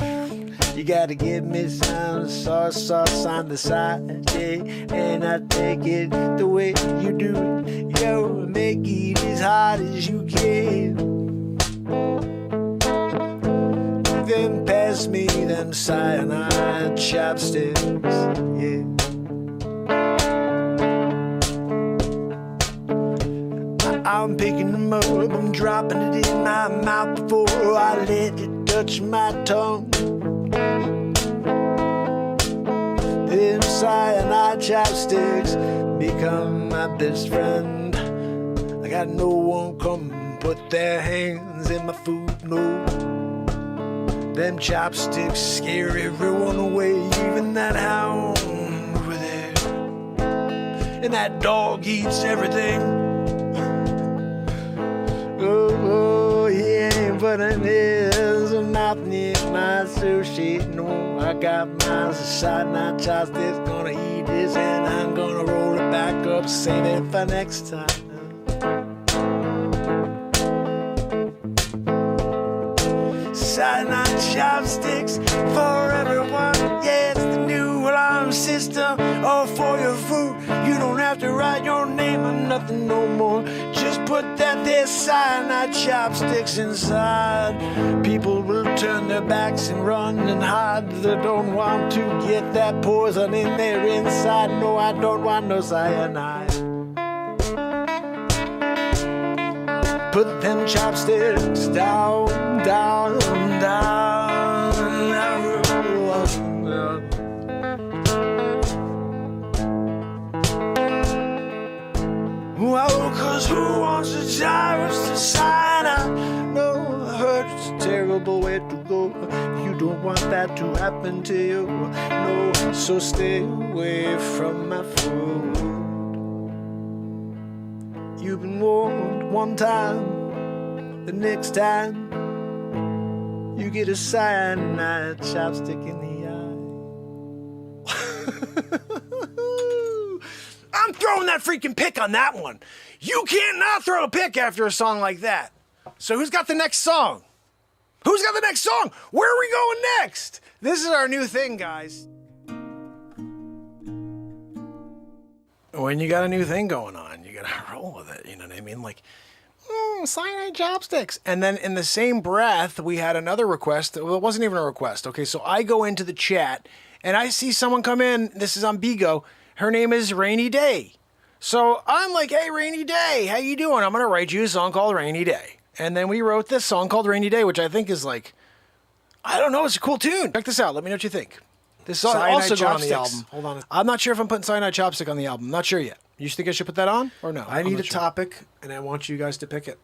You gotta give me some sauce on the side, yeah, and I take it the way you do it. Yo, make it as hard as you can. Then pass me them cyanide chopsticks, yeah. I'm picking them up, I'm dropping it in my mouth before I let it touch my tongue. Them cyanide chopsticks become my best friend. I got no one come and put their hands in my food, no. Them chopsticks scare everyone away, even that hound over there. And that dog eats everything. Oh, yeah, but there's a mouth near my sushi. No, I got my cyanide chopsticks, gonna eat this and I'm gonna roll it back up, save it for next time. Cyanide chopsticks for everyone. Yeah, it's the new alarm system. All for your food. You don't have to write your name or nothing no more. Just put that there cyanide chopsticks inside. People will turn their backs and run and hide. They don't want to get that poison in their inside. No, I don't want no cyanide. Put them chopsticks down, down, down. Well, 'cause who wants to die with the cyanide? No, I heard it's a terrible way to go. You don't want that to happen to you. No, so stay away from my food. You've been warned one time. The next time you get a cyanide chopstick in the eye. I'm throwing that freaking pick on that one. You can't not throw a pick after a song like that. So who's got the next song? Who's got the next song? Where are we going next? This is our new thing, guys. When you got a new thing going on, you gotta roll with it, you know what I mean? Like, cyanide chopsticks. And then in the same breath, we had another request. Well, it wasn't even a request. Okay, so I go into the chat, and I see someone come in. This is on Bigo. Her name is Rainy Day. So I'm like, hey, Rainy Day, how you doing? I'm gonna write you a song called Rainy Day. And then we wrote this song called Rainy Day, which I think is like, I don't know, it's a cool tune. Check this out. Let me know what you think. This is also going on the album. Hold on. I'm not sure if I'm putting Cyanide Chopstick on the album. Not sure yet. You think I should put that on or no? I need a topic, and I want you guys to pick it.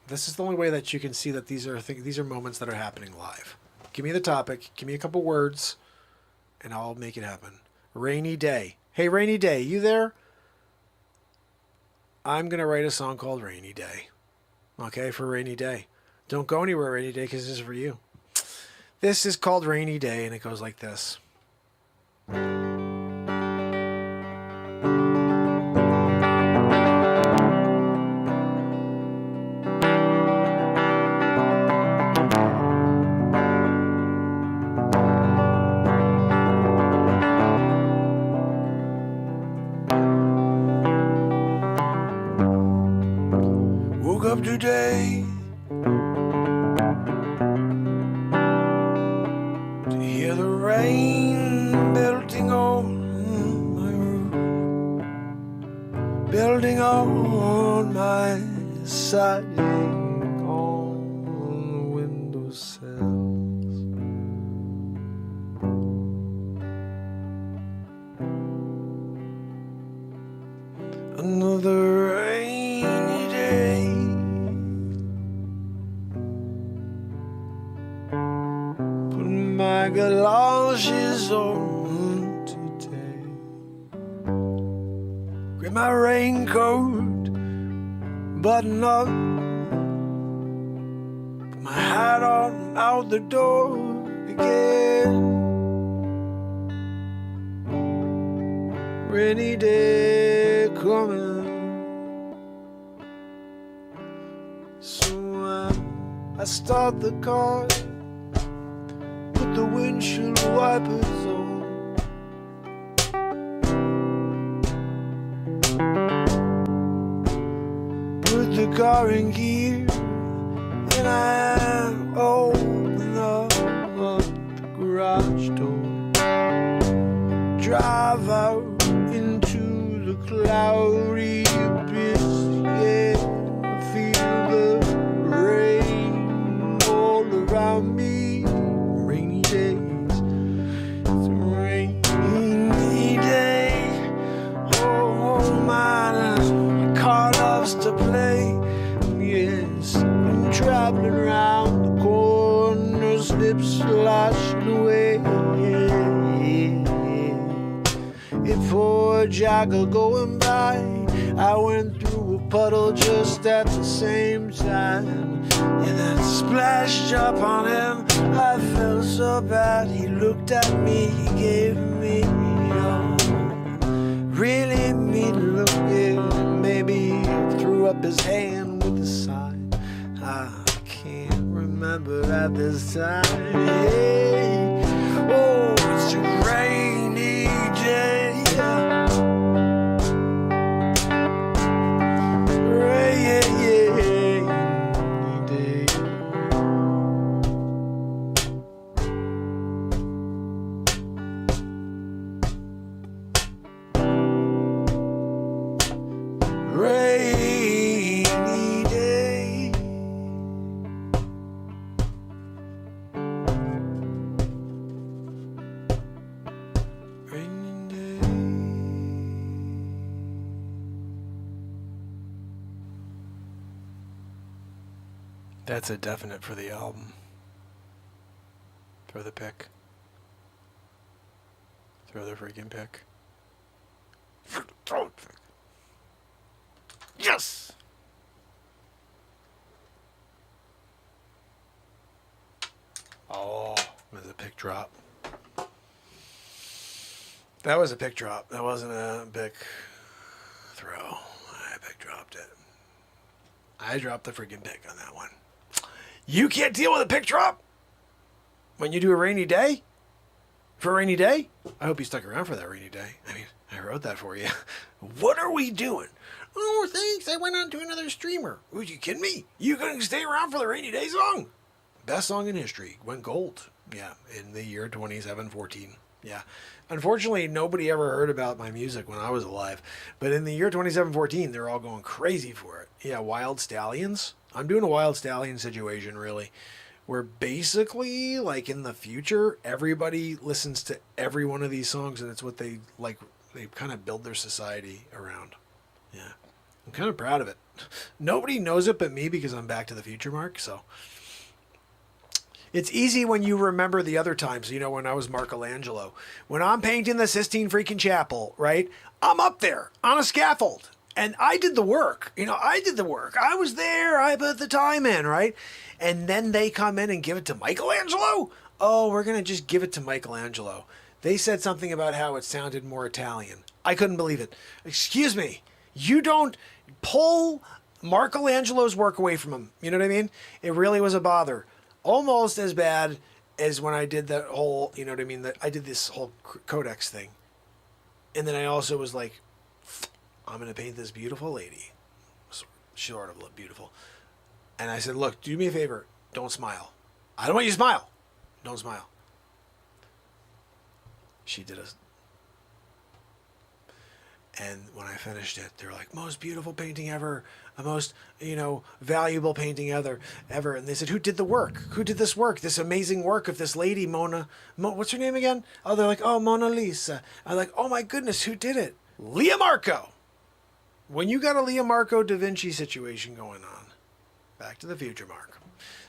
This is the only way that you can see that these are moments that are happening live. Give me the topic. Give me a couple words, and I'll make it happen. Rainy Day. Hey, Rainy Day, you there? I'm going to write a song called Rainy Day. Okay, for Rainy Day. Don't go anywhere, Rainy Day, because this is for you. This is called Rainy Day, and it goes like this. Hear the rain belting on my roof, building on my siding on the windowsills. Another rainy day, putting my galoshes on today. Grab my raincoat, button up, put my hat on, out the door again. Rainy day coming, so I start the car, put the windshield wipers on. Put the car in gear, and I open up the garage door. Drive out into the cloudy abyss, yeah. I feel the rain all around me. Rainy days, it's a rainy day. Oh, my car loves to play. Yes, I'm traveling around the corners, lips sloshing away. Before a jogger going by, I went through a puddle just at the same time. And I splashed up on him, I felt so bad. He looked at me, he gave me really mean look. Maybe he threw up his hand with a sign. I can't remember at this time. Hey, oh, it's a rainy day. That's a definite for the album. Throw the pick. Throw the freaking pick. Throw the pick. Yes! Oh, it was a pick drop. That was a pick drop. That wasn't a pick throw. I pick dropped it. I dropped the freaking pick on that one. You can't deal with a pick drop when you do a rainy day? For a rainy day? I hope you stuck around for that rainy day. I mean, I wrote that for you. What are we doing? Oh, thanks. I went on to another streamer. Are you kidding me? You gonna stay around for the rainy day song? Best song in history. Went gold. Yeah, in the year 2714. Yeah. Unfortunately, nobody ever heard about my music when I was alive. But in the year 2714, they're all going crazy for it. Yeah, Wild Stallions. I'm doing a Wild Stallion situation, really, where basically, like in the future, everybody listens to every one of these songs, and it's what they like. They kind of build their society around. Yeah, I'm kind of proud of it. Nobody knows it but me because I'm Back to the Future, Mark. So it's easy when you remember the other times. You know, when I was Michelangelo, when I'm painting the Sistine freaking Chapel, right? I'm up there on a scaffold. And I did the work, I did the work. I was there. I put the time in, right? And then they come in and give it to Michelangelo. Oh, we're going to just give it to Michelangelo. They said something about how it sounded more Italian. I couldn't believe it. Excuse me. You don't pull Michelangelo's work away from him. You know what I mean? It really was a bother. Almost as bad as when I did that whole, you know what I mean? That I did this whole codex thing. And then I also was like, I'm going to paint this beautiful lady. She sort of looked beautiful. And I said, look, do me a favor. Don't smile. I don't want you to smile. Don't smile. She did a... And when I finished it, they were like, most beautiful painting ever, a most, valuable painting ever. And they said, who did the work? Who did this work? This amazing work of this lady, what's her name again? Oh, they're like, oh, Mona Lisa. I'm like, oh my goodness, who did it? Leah Marco. When you got a Leah Marco Da Vinci situation going on, Back to the Future, Mark.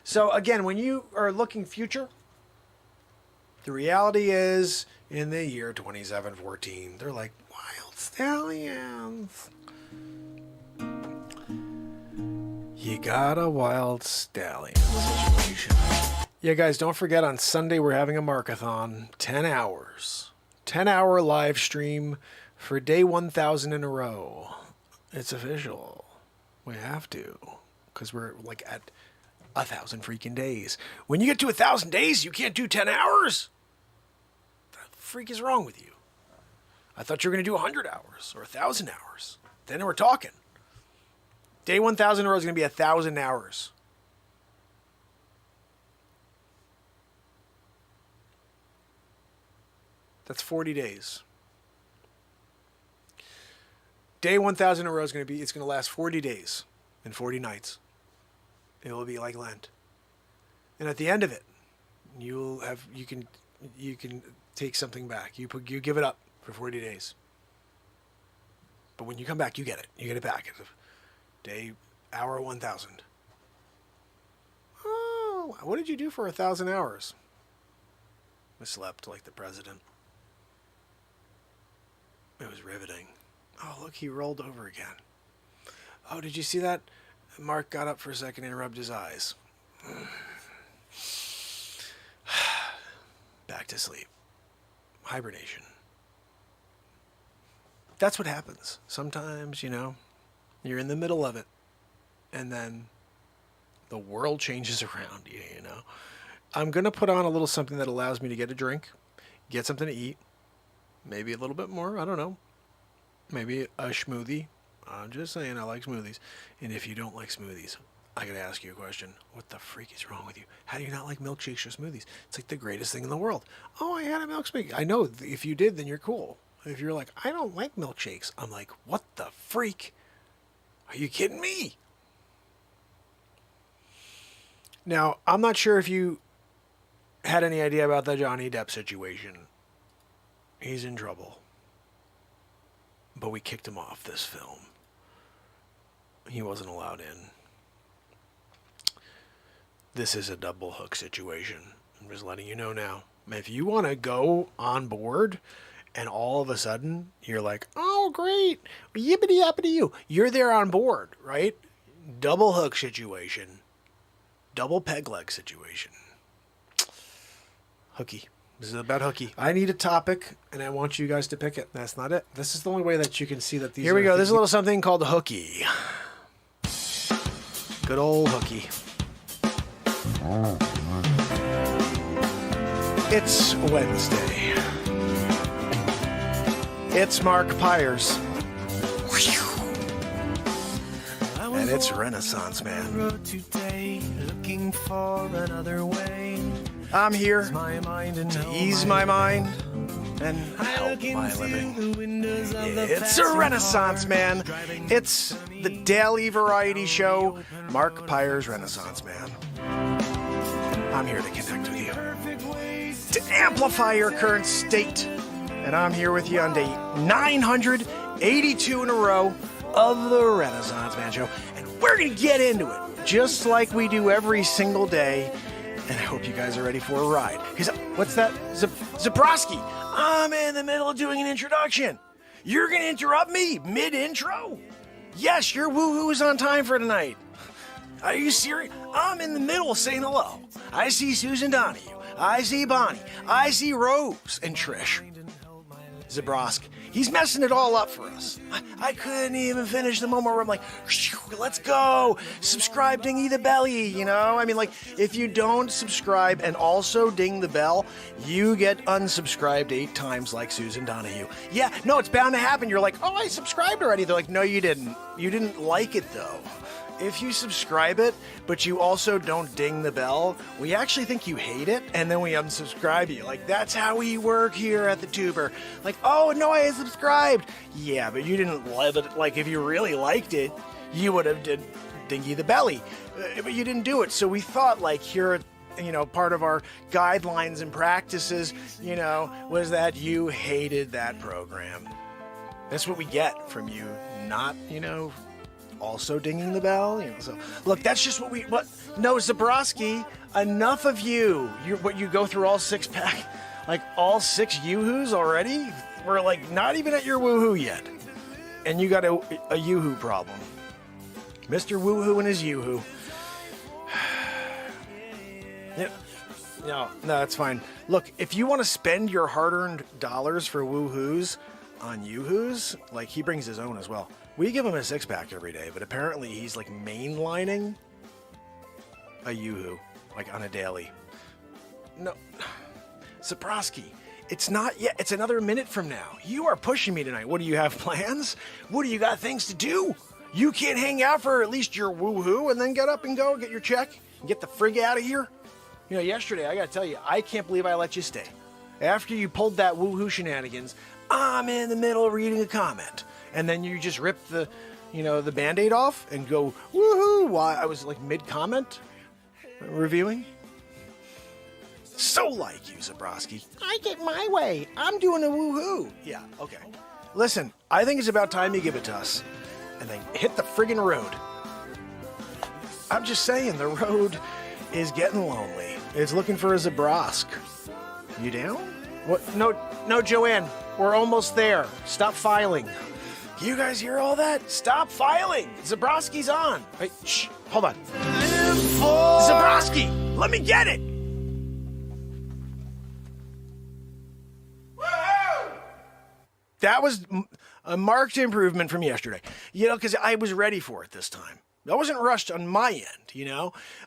So again, when you are looking future, the reality is in the year 2714, they're like, wild stallions. You got a wild stallion situation. Yeah, guys, don't forget on Sunday we're having a markathon, 10 hours. 10-hour live stream for day 1,000 in a row. It's official. We have to, because we're like at 1,000 freaking days. When you get to 1,000 days, you can't do 10 hours. What the freak is wrong with you? I thought you were going to do 100 hours or 1,000 hours. Then we're talking. Day 1,000 in a row is going to be 1,000 hours. That's 40 days. Day 1,000 in a row is going to last 40 days and 40 nights. It will be like Lent. And at the end of it, you can take something back. You give it up for 40 days. But when you come back, you get it. You get it back. Day, hour 1,000. Oh, what did you do for 1,000 hours? I slept like the president. It was riveting. Oh, look, he rolled over again. Oh, did you see that? Mark got up for a second and rubbed his eyes. Back to sleep. Hibernation. That's what happens. Sometimes, you're in the middle of it. And then the world changes around you, I'm going to put on a little something that allows me to get a drink, get something to eat, maybe a little bit more, I don't know. Maybe a smoothie. I'm just saying I like smoothies. And if you don't like smoothies, I got to ask you a question. What the freak is wrong with you? How do you not like milkshakes or smoothies? It's like the greatest thing in the world. Oh, I had a milkshake. I know if you did, then you're cool. If you're like, I don't like milkshakes, I'm like, what the freak? Are you kidding me? Now, I'm not sure if you had any idea about the Johnny Depp situation. He's in trouble. But we kicked him off this film. He wasn't allowed in. This is a double hook situation. I'm just letting you know now. If you want to go on board and all of a sudden you're like, oh, great, yippity yappity you. You're there on board, right? Double hook situation. Double peg leg situation. Hooky. This is about hooky. I need a topic, and I want you guys to pick it. That's not it. This is the only way that you can see that these. Here we go. There's a little something called a hooky. Good old hooky. It's Wednesday. It's Mark Pires. And it's Renaissance Man. Looking for another way. I'm here to ease my mind and help my living. It's a Renaissance Man. It's the daily variety show, Mark Pires Renaissance Man. I'm here to connect with you, to amplify your current state. And I'm here with you on day 982 in a row of the Renaissance Man Show. And we're going to get into it, just like we do every single day. And I hope you guys are ready for a ride. What's that? Zabrowski, I'm in the middle of doing an introduction. You're going to interrupt me mid-intro? Yes, your woo-hoo is on time for tonight. Are you serious? I'm in the middle of saying hello. I see Susan Donahue. I see Bonnie. I see Rose and Trish. Zabrowski. He's messing it all up for us. I couldn't even finish the moment where I'm like, let's go. Subscribe, dingy the belly, if you don't subscribe and also ding the bell, you get unsubscribed 8 times like Susan Donahue. Yeah, no, it's bound to happen. You're like, oh, I subscribed already. They're like, no, you didn't. You didn't like it, though. if you subscribe it, but you also don't ding the bell, we actually think you hate it, and then we unsubscribe you. Like, that's how we work here at the Tuber. Like, oh, no, I subscribed. Yeah, but you didn't love it. Like, if you really liked it, you would have did dingy the belly. But you didn't do it, so we thought, like, here at part of our guidelines and practices, was that you hated that program. That's what we get from you not, also dinging the bell. So look, that's just what no, Zabrowski, enough of you. You go through all 6-pack, like all 6 yoo-hoos already? We're like not even at your woohoo yet. And you got a yoo-hoo problem. Mr. Woohoo and his yoo-hoo. Yep. No, that's fine. Look, if you want to spend your hard-earned dollars for woohoos on yoo-hoos, like he brings his own as well. We give him a 6-pack every day, but apparently he's like mainlining a yoo-hoo, like on a daily. No, Zabrowski, it's not yet. It's another minute from now. You are pushing me tonight. What, do you have plans? What, do you got things to do? You can't hang out for at least your woohoo and then get up and go, get your check, and get the frig out of here? Yesterday, I gotta tell you, I can't believe I let you stay. After you pulled that woohoo shenanigans, I'm in the middle of reading a comment. And then you just ripped the Band-Aid off and go, woohoo, while I was like mid-comment reviewing. So like you, Zabrowski. I get my way. I'm doing a woohoo. Yeah, okay. Listen, I think it's about time you give it to us. And then hit the friggin' road. I'm just saying, the road is getting lonely. It's looking for a Zabrosk. You down? What? No, Joanne. We're almost there. Stop filing. You guys hear all that? Stop filing. Zabrowski's on. Wait, shh. Hold on. Zabrowski, let me get it. That was a marked improvement from yesterday. Because I was ready for it this time. I wasn't rushed on my end,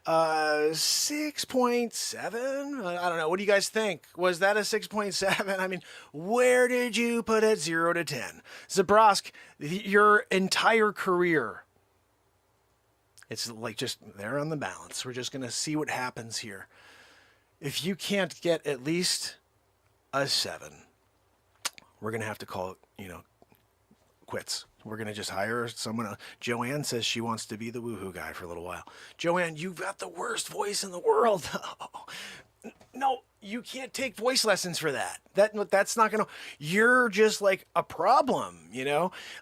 6.7? I don't know. What do you guys think? Was that a 6.7? I mean, where did you put it 0 to 10? Zabrosk, your entire career, it's like just there on the balance. We're just going to see what happens here. If you can't get at least a 7, we're going to have to call it, quits. We're going to just hire someone else. Joanne says she wants to be the woohoo guy for a little while. Joanne, you've got the worst voice in the world. No, you can't take voice lessons for that. That's not going to... You're just like a problem,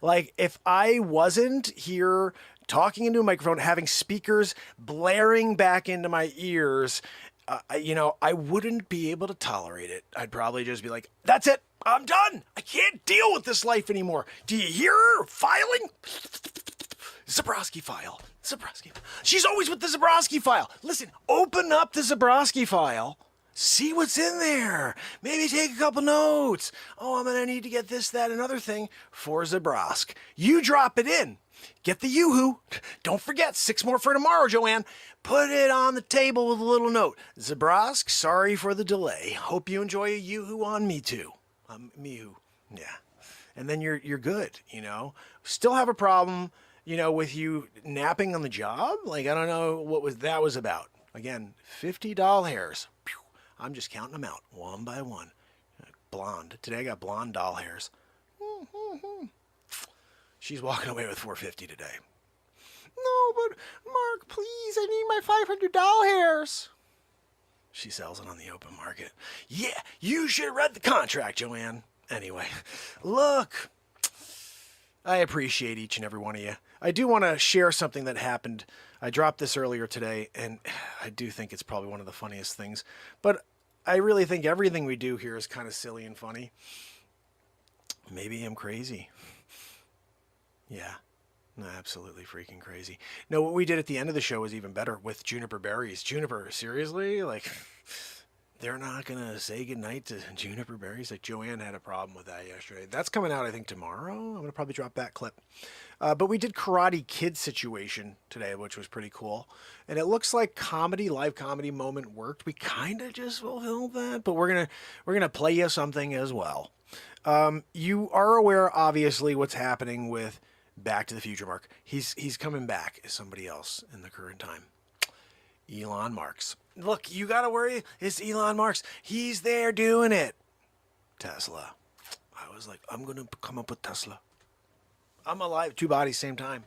Like if I wasn't here talking into a microphone, having speakers blaring back into my ears, I wouldn't be able to tolerate it. I'd probably just be like, that's it. I'm done. I can't deal with this life anymore. Do you hear her filing? Zabrowski file. Zabrowski. She's always with the Zabrowski file. Listen, open up the Zabrowski file. See what's in there. Maybe take a couple notes. Oh, I'm going to need to get this, that, another thing for Zabrosk. You drop it in. Get the yoo-hoo. Don't forget, 6 more for tomorrow, Joanne. Put it on the table with a little note. Zabrosk, sorry for the delay. Hope you enjoy a yoo-hoo on me too. Me-hoo. Yeah. And then you're good, Still have a problem, with you napping on the job. Like, I don't know what that was about. Again, 50 doll hairs. Pew. I'm just counting them out one by one. Blonde. Today I got blonde doll hairs. She's walking away with 450 today. No, but Mark, please, I need my 500 doll hairs. She sells it on the open market. Yeah, you should have read the contract, Joanne. Anyway, look, I appreciate each and every one of you. I do want to share something that happened. I dropped this earlier today, and I do think it's probably one of the funniest things. But I really think everything we do here is kind of silly and funny. Maybe I'm crazy. Yeah. No, absolutely freaking crazy. No, what we did at the end of the show was even better with Juniper Berries. Juniper, seriously? Like, they're not going to say goodnight to Juniper Berries? Like, Joanne had a problem with that yesterday. That's coming out, I think, tomorrow. I'm going to probably drop that clip. But we did Karate Kid Situation today, which was pretty cool. And it looks like live comedy moment worked. We kind of just fulfilled that, but we're gonna play you something as well. You are aware, obviously, what's happening with Back to the Future Mark. He's coming back as somebody else in the current time. Elon Marks. Look, you gotta worry. It's Elon Marks. He's there doing it. Tesla. I was like, I'm gonna come up with Tesla. I'm alive, 2 bodies, same time.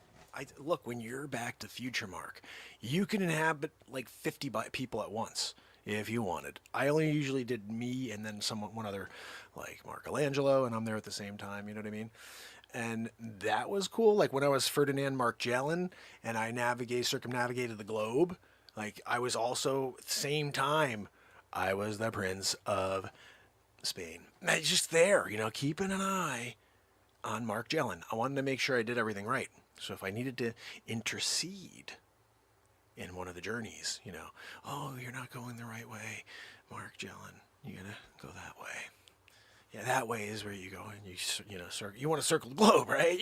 Look, when you're Back to Future Mark, you can inhabit like 50 people at once if you wanted. I only usually did me and then one other, like Michelangelo, and I'm there at the same time. You know what I mean? And that was cool. Like when I was Ferdinand Magellan and I circumnavigated the globe, like I was also at the same time, I was the Prince of Spain. And just there, keeping an eye on Magellan. I wanted to make sure I did everything right. So if I needed to intercede in one of the journeys, oh, you're not going the right way, Magellan, you gotta go that way. Yeah, that way is where you go, and you want to circle the globe, right?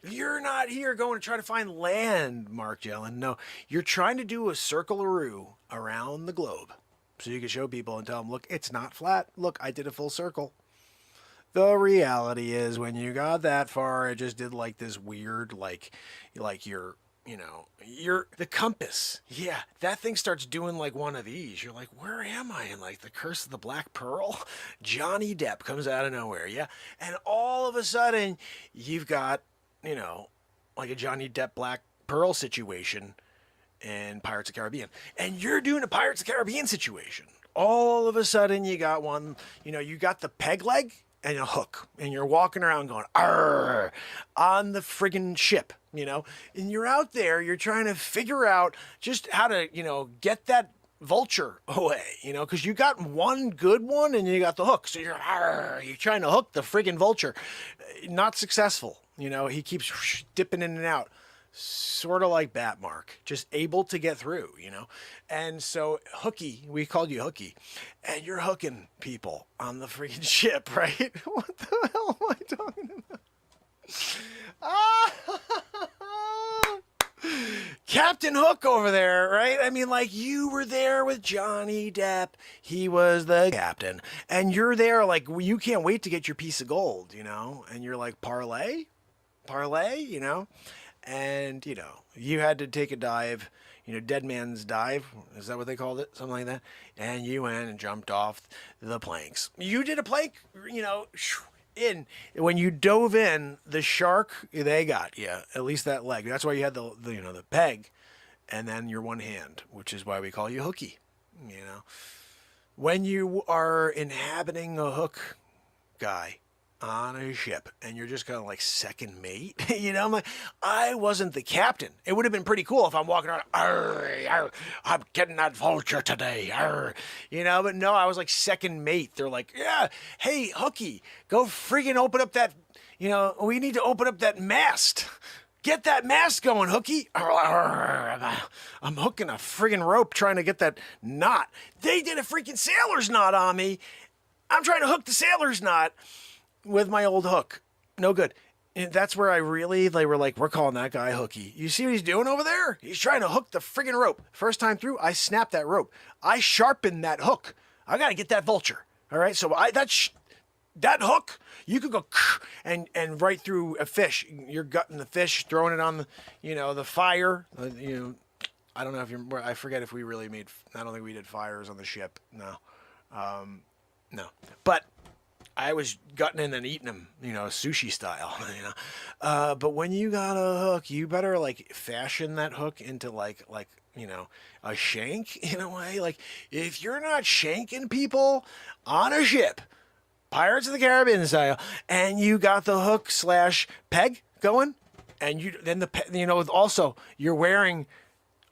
You're not here going to try to find land, Magellan. No, you're trying to do a circle-a-roo around the globe, so you can show people and tell them, look, it's not flat. Look, I did a full circle. The reality is, when you got that far, it just did like this weird, like you're the compass. Yeah, that thing starts doing like one of these. You're like, where am I? And like the Curse of the Black Pearl, Johnny Depp comes out of nowhere. Yeah, and all of a sudden you've got like a Johnny Depp Black Pearl situation in Pirates of the Caribbean, and you're doing a Pirates of the Caribbean situation. All of a sudden you got one. You got the peg leg and a hook, and you're walking around going, arr, on the friggin' ship, and you're out there, you're trying to figure out just how to, get that vulture away, because you got one good one and you got the hook. So you're trying to hook the friggin' vulture. Not successful. He keeps dipping in and out. Sort of like Batmark, just able to get through, And so Hooky, we called you Hooky, and you're hooking people on the freaking ship, right? What the hell am I talking about? Captain Hook over there, right? I mean, like, you were there with Johnny Depp. He was the captain. And you're there, like, you can't wait to get your piece of gold, And you're like, parlay? And, you had to take a dive, dead man's dive. Is that what they called it? Something like that. And you went and jumped off the planks. You did a plank, in. When you dove in, the shark, they got you. At least that leg. That's why you had the peg and then your one hand, which is why we call you Hooky, When you are inhabiting a hook guy on a ship and you're just kind of like second mate, I'm like, I wasn't the captain. It would have been pretty cool if I'm walking around, arr, arr, I'm getting that vulture today, arr, but no, I was like second mate. They're like, yeah, hey, Hooky, go friggin' open up that, we need to open up that mast. Get that mast going, Hooky. I'm hooking a friggin' rope trying to get that knot. They did a freaking sailor's knot on me. I'm trying to hook the sailor's knot with my old hook. No good. And that's where they were like, we're calling that guy Hooky. You see what he's doing over there? He's trying to hook the friggin' rope. First time through, I snapped that rope. I sharpened that hook. I got to get that vulture. All right. So that hook, you could go and right through a fish. You're gutting the fish, throwing it on the fire. I don't know I forget if we really I don't think we did fires on the ship. No. No. But I was gutting in and eating them, sushi style, But when you got a hook, you better like fashion that hook into like a shank in a way. Like if you're not shanking people on a ship, Pirates of the Caribbean style, and you got the hook / peg going, and also you're wearing.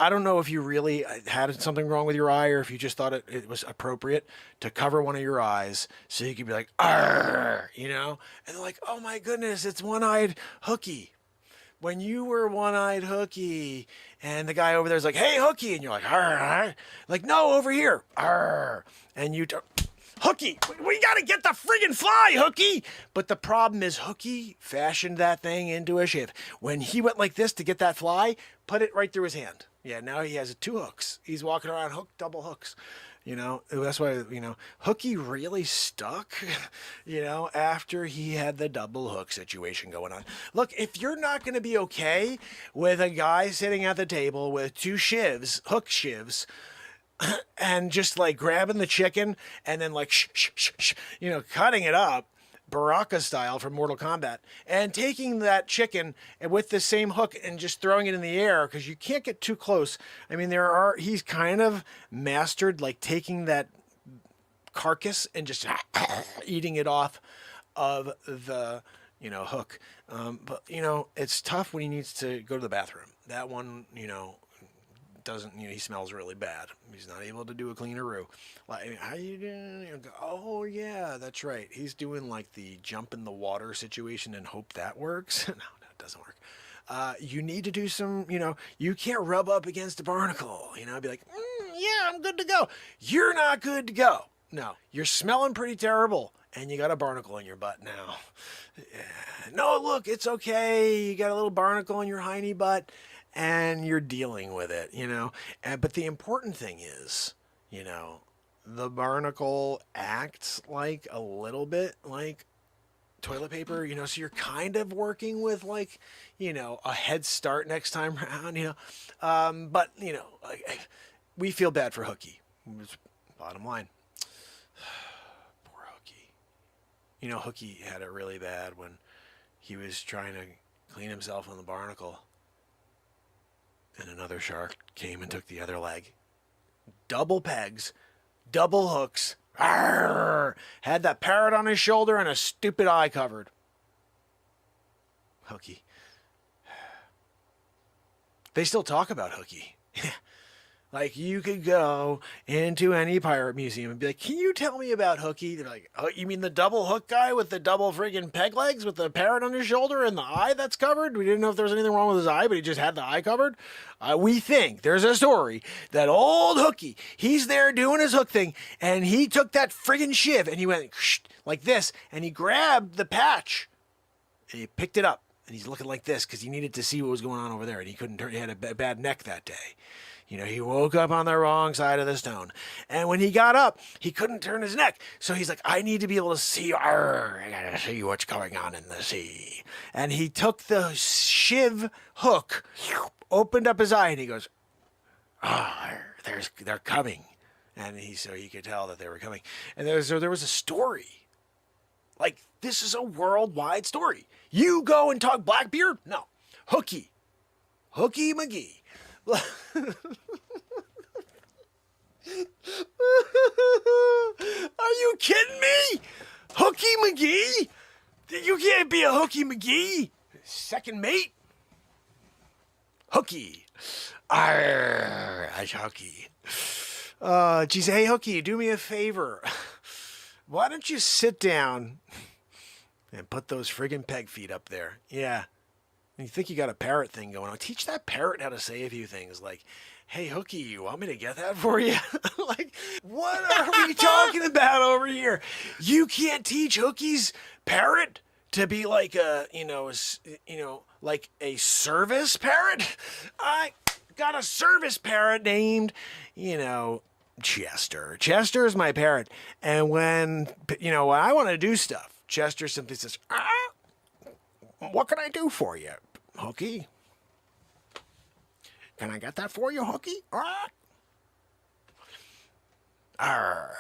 I don't know if you really had something wrong with your eye or if you just thought it was appropriate to cover one of your eyes so you could be like, arr, and they're like, oh my goodness, it's one-eyed Hooky. When you were one-eyed Hooky and the guy over there's like, hey, Hooky, and you're like, arr, arr. Like, no, over here, arr, and Hooky, we got to get the friggin' fly, Hooky. But the problem is Hooky fashioned that thing into a ship. When he went like this to get that fly, put it right through his hand. Yeah, now he has 2 hooks. He's walking around double hooks. You know, that's why, Hooky really stuck, after he had the double hook situation going on. Look, if you're not going to be okay with a guy sitting at the table with two hook shivs, and just like grabbing the chicken and then like, cutting it up, Baraka style from Mortal Kombat, and taking that chicken with the same hook and just throwing it in the air because you can't get too close. I mean, he's kind of mastered like taking that carcass and just eating it off of the, hook. But, it's tough when he needs to go to the bathroom. That one, doesn't, he smells really bad. He's not able to do a cleaneroo. Like, how you doing? Oh yeah, that's right. He's doing like the jump in the water situation and hope that works. No, it doesn't work. You need to do some, you can't rub up against a barnacle, be like, yeah, I'm good to go. You're not good to go. No, you're smelling pretty terrible and you got a barnacle in your butt now. Yeah. No, look, it's okay. You got a little barnacle in your hiney butt. And you're dealing with it, but the important thing is, the barnacle acts like a little bit like toilet paper, so you're kind of working with like, a head start next time around, but, we feel bad for Hooky. Bottom line. Poor Hooky. Hooky had it really bad when he was trying to clean himself on the barnacle. And another shark came and took the other leg. Double pegs, double hooks. Arrgh! Had that parrot on his shoulder and a stupid eye covered. Hooky. They still talk about Hooky. Like, you could go into any pirate museum and be like, can you tell me about Hooky? They're like, oh, you mean the double hook guy with the double friggin' peg legs with the parrot on his shoulder and the eye that's covered? We didn't know if there was anything wrong with his eye, but he just had the eye covered. We think there's a story that old Hooky, he's there doing his hook thing, and he took that friggin' shiv and he went like this, and he grabbed the patch and he picked it up, and he's looking like this because he needed to see what was going on over there, and he couldn't turn. He had a bad neck that day. He woke up on the wrong side of the stone. And when he got up, he couldn't turn his neck. So he's like, I need to be able to see. I gotta see what's going on in the sea. And he took the shiv hook, opened up his eye, and he goes, they're coming. And so he could tell that they were coming. And there was a story. Like, this is a worldwide story. You go and talk Blackbeard? No. Hooky McGee. Are you kidding me? Hooky McGee? You can't be a Hooky McGee. Second mate? Hooky. Arr, that's Hooky. Geez, hey Hooky, do me a favor. Why don't you sit down and put those friggin' peg feet up there? Yeah. You think you got a parrot thing going on. Teach that parrot how to say a few things like, hey, Hooky, you want me to get that for you? Like, what are we talking about over here? You can't teach Hooky's parrot to be like like a service parrot? I got a service parrot named, Chester. Chester is my parrot. And when I want to do stuff, Chester simply says, what can I do for you, Hooky? Can I get that for you, Hooky? Arr,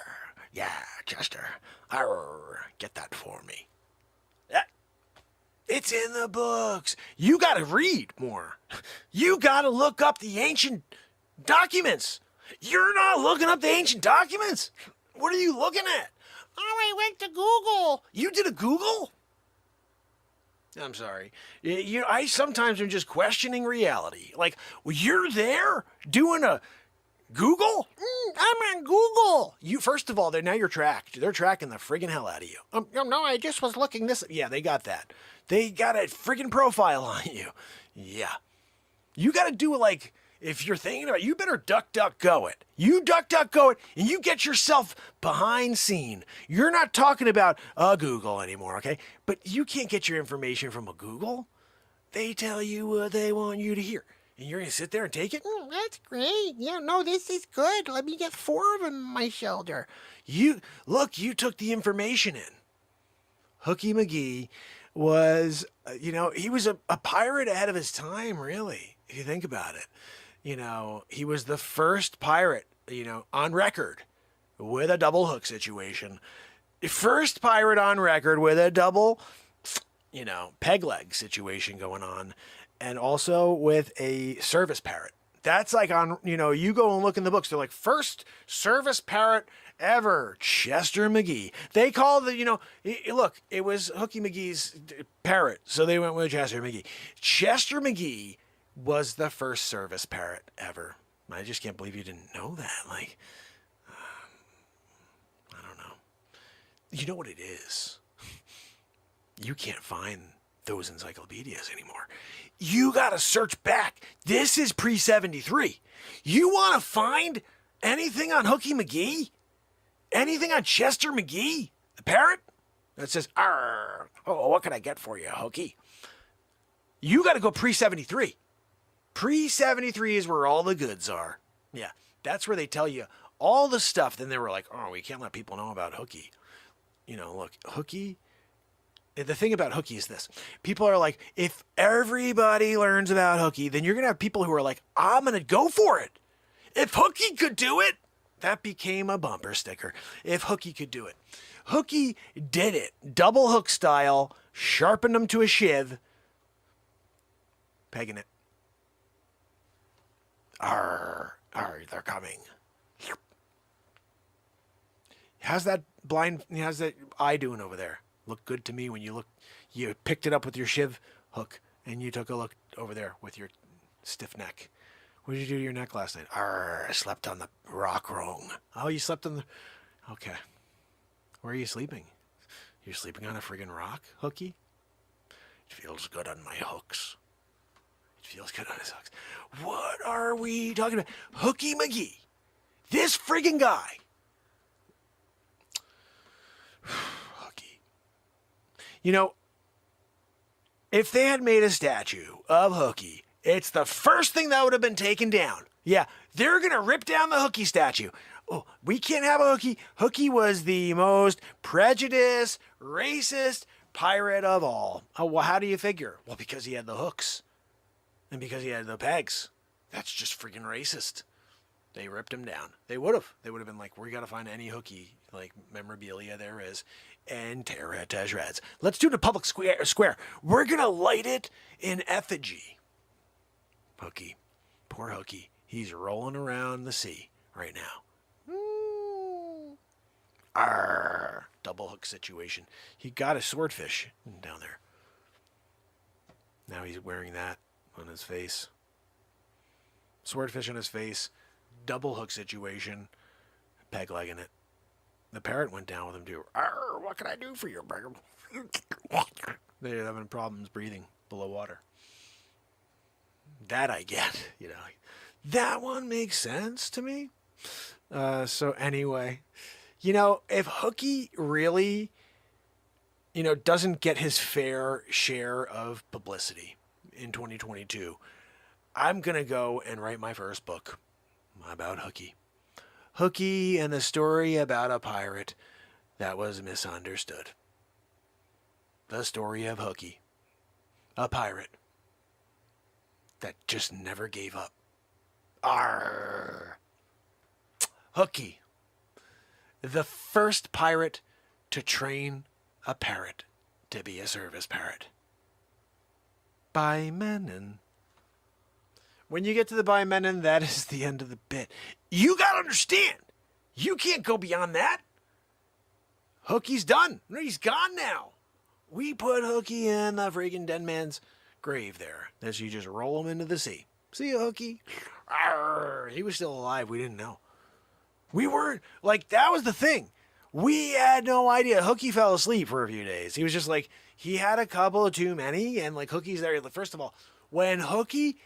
yeah, Chester. Arr, get that for me. It's in the books. You got to read more. You got to look up the ancient documents. You're not looking up the ancient documents. What are you looking at? Oh, I went to Google. You did a Google? I'm sorry. I sometimes am just questioning reality. Like, well, you're there doing a Google? I'm on Google. First of all, now you're tracked. They're tracking the friggin' hell out of you. No, I just was looking this. Yeah, they got that. They got a friggin' profile on you. Yeah. You got to do it like, if you're thinking about it, you better duck, go it. You duck, go it, and you get yourself behind scene. You're not talking about a Google anymore, okay? But you can't get your information from a Google. They tell you what they want you to hear. And you're going to sit there and take it? That's great. Yeah, no, this is good. Let me get 4 of them in my shoulder. You took the information in. Hooky McGee was, he was a pirate ahead of his time, really, if you think about it. He was the first pirate, on record with a double hook situation. First pirate on record with a double, peg leg situation going on. And also with a service parrot. That's like on, you go and look in the books. They're like, first service parrot ever, Chester McGee. They call look, it was Hooky McGee's parrot. So they went with Chester McGee. Chester McGee was the first service parrot ever. I just can't believe you didn't know that. Like, I don't know. You know what it is? You can't find those encyclopedias anymore. You got to search back. This is pre-73. You want to find anything on Hooky McGee? Anything on Chester McGee, the parrot? That says, "Arr, oh, what can I get for you, Hooky?" You got to go pre-73. Pre-73 is where all the goods are. Yeah, that's where they tell you all the stuff. Then they were like, oh, we can't let people know about Hooky. Look, Hooky... The thing about Hooky is this. People are like, if everybody learns about Hooky, then you're going to have people who are like, I'm going to go for it. If Hooky could do it, that became a bumper sticker. If Hooky could do it. Hooky did it. Double hook style, sharpened them to a shiv, pegging it. Arr, they're coming. How's that eye doing over there? Look good to me when you picked it up with your shiv hook and you took a look over there with your stiff neck. What did you do to your neck last night? I slept on the rock wrong. Oh, you slept on the... Okay. Where are you sleeping? You're sleeping on a friggin' rock, Hooky? It feels good on my hooks. It feels good on his hooks. What are we talking about? Hooky McGee. This friggin' guy. If they had made a statue of Hooky, it's the first thing that would have been taken down. Yeah, they're going to rip down the Hooky statue. Oh, we can't have a Hooky. Hooky was the most prejudiced, racist pirate of all. Oh, well, how do you figure? Well, because he had the hooks. And because he had the pegs. That's just freaking racist. They ripped him down. They would have. They would have been like, we got to find any Hooky, memorabilia there is, and tear it to shreds. Let's do the public square. We're going to light it in effigy. Hooky. Poor Hooky. He's rolling around the sea right now. Arr. Double hook situation. He got a swordfish down there. Now he's wearing that on his face. Swordfish on his face. Double hook situation. Peg legging it. The parrot went down with him too. Arr, what can I do for you, Brigham? They're having problems breathing below water. That I get, That one makes sense to me. So anyway, if Hooky really, doesn't get his fair share of publicity in 2022, I'm going to go and write my first book about Hooky. Hooky and the story about a pirate that was misunderstood. The story of Hooky, a pirate that just never gave up. Arr! Hooky, the first pirate to train a parrot to be a service parrot. By Menon. When you get to the by Menon, that is the end of the bit. You gotta understand, you can't go beyond that. Hooky's done. He's gone now. We put Hooky in the freaking dead man's grave there. As you just roll him into the sea. See you, Hooky. Arr, he was still alive. We didn't know. We weren't, that was the thing. We had no idea. Hooky fell asleep for a few days. He was just he had a couple of too many, and Hooky's there. First of all, when Hooky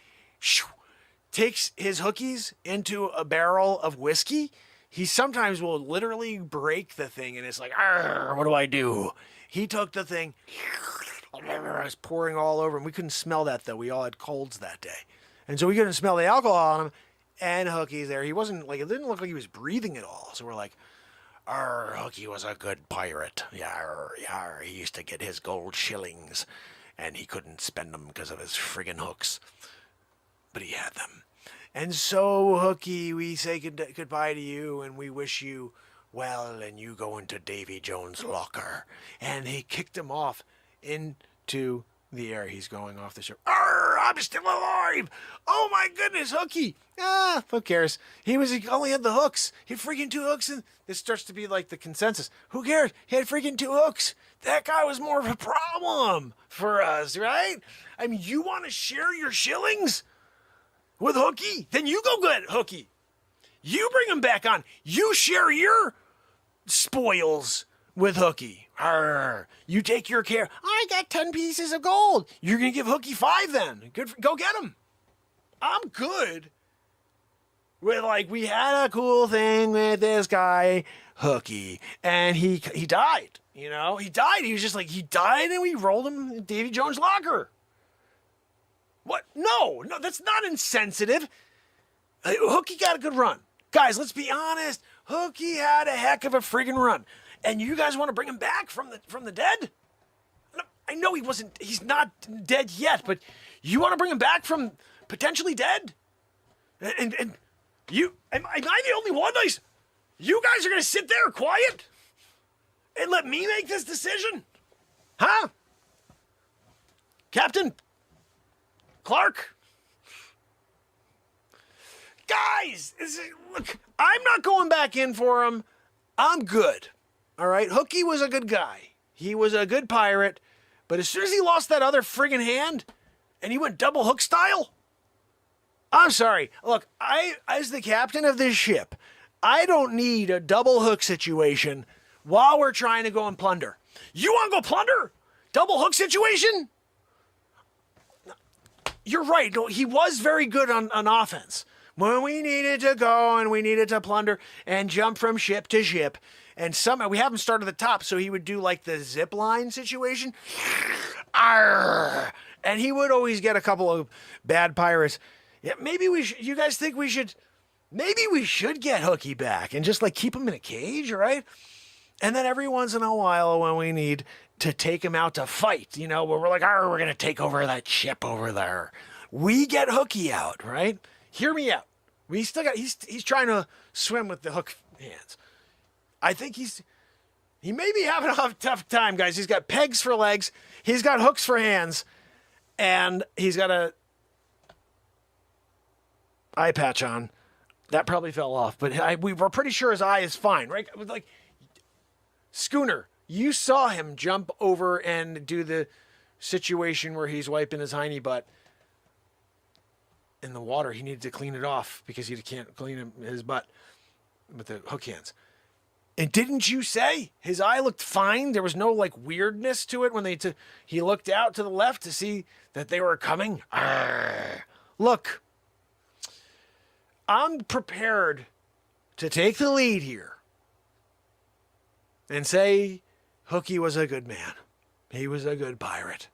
takes his hookies into a barrel of whiskey, he sometimes will literally break the thing, and it's what do I do? He took the thing, it was pouring all over him. We couldn't smell that, though. We all had colds that day. And so we couldn't smell the alcohol on him. And Hookie's there. He wasn't like, it didn't look like he was breathing at all. So we're like, Hookie was a good pirate. Yar, yar. He used to get his gold shillings, and he couldn't spend them because of his friggin' hooks. But he had them. And so, Hookie, we say goodbye to you, and we wish you well, and you go into Davy Jones' locker. And he kicked him off into the air. He's going off the ship. Arr, I'm still alive. Oh my goodness, Hookie. Ah, who cares? He only had the hooks. He had freaking 2 hooks, and this starts to be like the consensus. Who cares? He had freaking 2 hooks. That guy was more of a problem for us, right? I mean, you want to share your shillings with Hookie? Then you go get Hookie. You bring him back on. You share your spoils with Hookie. Arr, you take your care. I got 10 pieces of gold. You're going to give Hookie 5 then. Go get him. I'm good with, like, we had a cool thing with this guy, Hookie, and he died, you know? He died. He was just like, he died, and we rolled him in Davy Jones' locker. What? No, that's not insensitive. Hookie got a good run. Guys, let's be honest. Hookie had a heck of a friggin' run. And you guys want to bring him back from the dead? No, I know he's not dead yet, but you want to bring him back from potentially dead? And you, am I the only one? You guys are going to sit there quiet and let me make this decision? Huh? Captain Clark? Guys, look, I'm not going back in for him. I'm good. All right, Hookie was a good guy. He was a good pirate, but as soon as he lost that other friggin' hand, and he went double hook style, I'm sorry. Look, as the captain of this ship, I don't need a double hook situation while we're trying to go and plunder. You want to go plunder? Double hook situation? You're right. No, he was very good on offense. When we needed to go and we needed to plunder and jump from ship to ship, and somehow we have him start at the top, so he would do like the zip line situation. Arr! And he would always get a couple of bad pirates. Yeah, maybe you guys think we should get Hookie back and just like keep him in a cage, right? And then every once in a while when we need to take him out to fight, you know, where we're like, we're going to take over that ship over there. We get Hookie out, right? Hear me out. We still got, he's trying to swim with the hook hands. I think he may be having a tough time, guys. He's got pegs for legs. He's got hooks for hands. And he's got a eye patch on. That probably fell off. But we were pretty sure his eye is fine, right? Like, Schooner, you saw him jump over and do the situation where he's wiping his hiney butt in the water. He needed to clean it off because he can't clean his butt with the hook hands. And didn't you say his eye looked fine? There was no like weirdness to it when he looked out to the left to see that they were coming. Arr. Look, I'm prepared to take the lead here and say Hookie was a good man. He was a good pirate.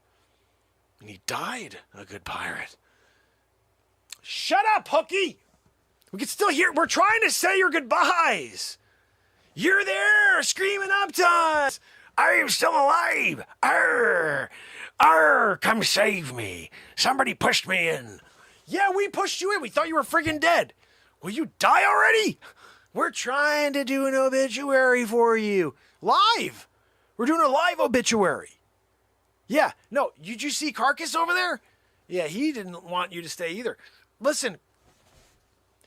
And he died a good pirate. Shut up, Hookie! We can still hear. We're trying to say your goodbyes. You're there screaming up to us. I'm still alive. Arr! Arr! Come save me. Somebody pushed me in. Yeah, we pushed you in. We thought you were friggin' dead. Will you die already? We're trying to do an obituary for you. Live. We're doing a live obituary. Yeah, no, did you see Carcass over there? Yeah, he didn't want you to stay either. Listen,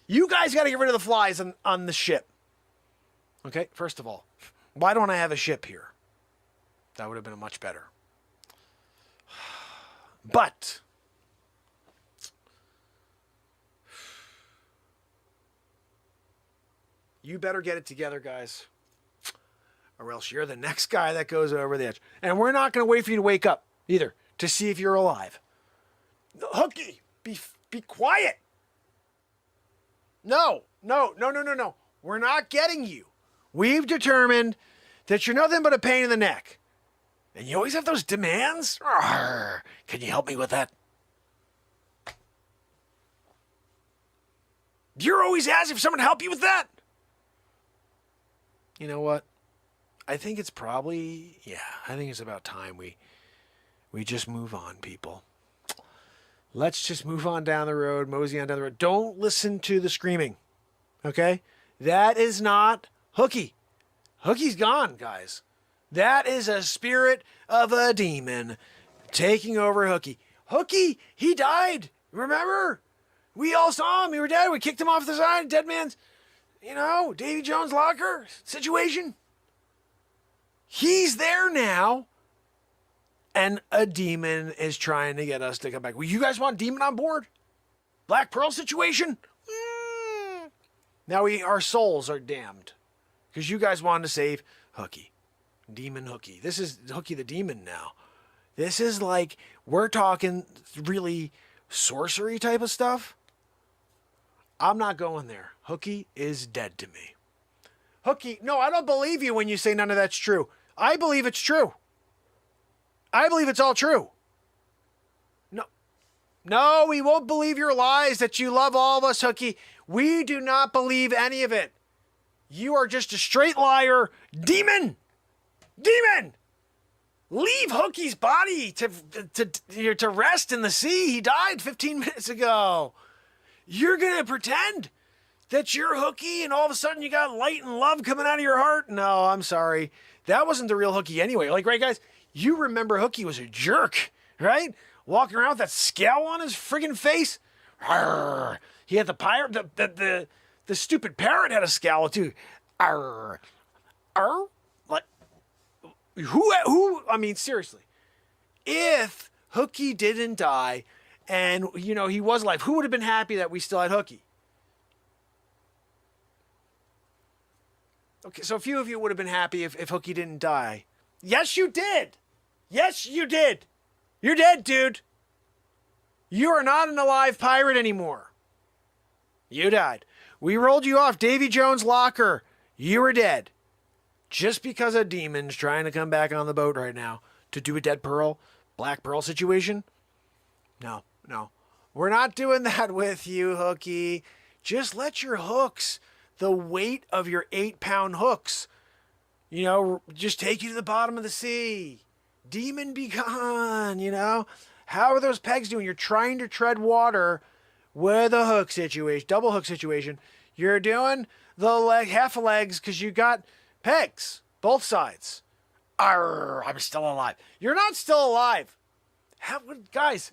you guys got to get rid of the flies on the ship. Okay, first of all, why don't I have a ship here? That would have been much better. But you better get it together, guys, or else you're the next guy that goes over the edge. And we're not going to wait for you to wake up either to see if you're alive. Hookie, be quiet. No. We're not getting you. We've determined that you're nothing but a pain in the neck. And you always have those demands? Arr, can you help me with that? You're always asking for someone to help you with that. You know what? I think it's probably, I think it's about time we just move on, people. Let's just move on down the road, mosey on down the road. Don't listen to the screaming, okay? That is not Hooky. Hooky's gone, guys. That is a spirit of a demon taking over Hooky. Hooky, he died. Remember? We all saw him. He was dead. We kicked him off the side. Dead man's, Davy Jones' locker situation. He's there now. And a demon is trying to get us to come back. Well, you guys want demon on board? Black Pearl situation? Now our souls are damned. Because you guys wanted to save Hooky. Demon Hooky. This is Hooky the Demon now. This is like, we're talking really sorcery type of stuff. I'm not going there. Hooky is dead to me. Hooky, no, I don't believe you when you say none of that's true. I believe it's true. I believe it's all true. No, we won't believe your lies that you love all of us, Hooky. We do not believe any of it. You are just a straight liar. Demon! Demon! Leave Hooky's body to rest in the sea. He died 15 minutes ago. You're going to pretend that you're Hooky and all of a sudden you got light and love coming out of your heart? No, I'm sorry. That wasn't the real Hooky anyway. Like, right, guys? You remember Hooky was a jerk, right? Walking around with that scowl on his friggin' face. Arr. He had the pirate, the stupid parrot had a scowl too. Arr. Arr. Like, who, I mean, seriously. If Hooky didn't die and, he was alive, who would have been happy that we still had Hooky? Okay, so a few of you would have been happy if Hooky didn't die. Yes, you did. Yes, you did. You're dead, dude. You are not an alive pirate anymore. You died. We rolled you off Davy Jones' locker. You were dead. Just because a demon's trying to come back on the boat right now to do a dead pearl, Black Pearl situation? No. We're not doing that with you, Hooky. Just let your hooks, the weight of your 8-pound hooks, just take you to the bottom of the sea. Demon be gone, How are those pegs doing? You're trying to tread water with a hook situation, double hook situation. You're doing the half legs because you got pegs, both sides. Arr, I'm still alive. You're not still alive. Guys,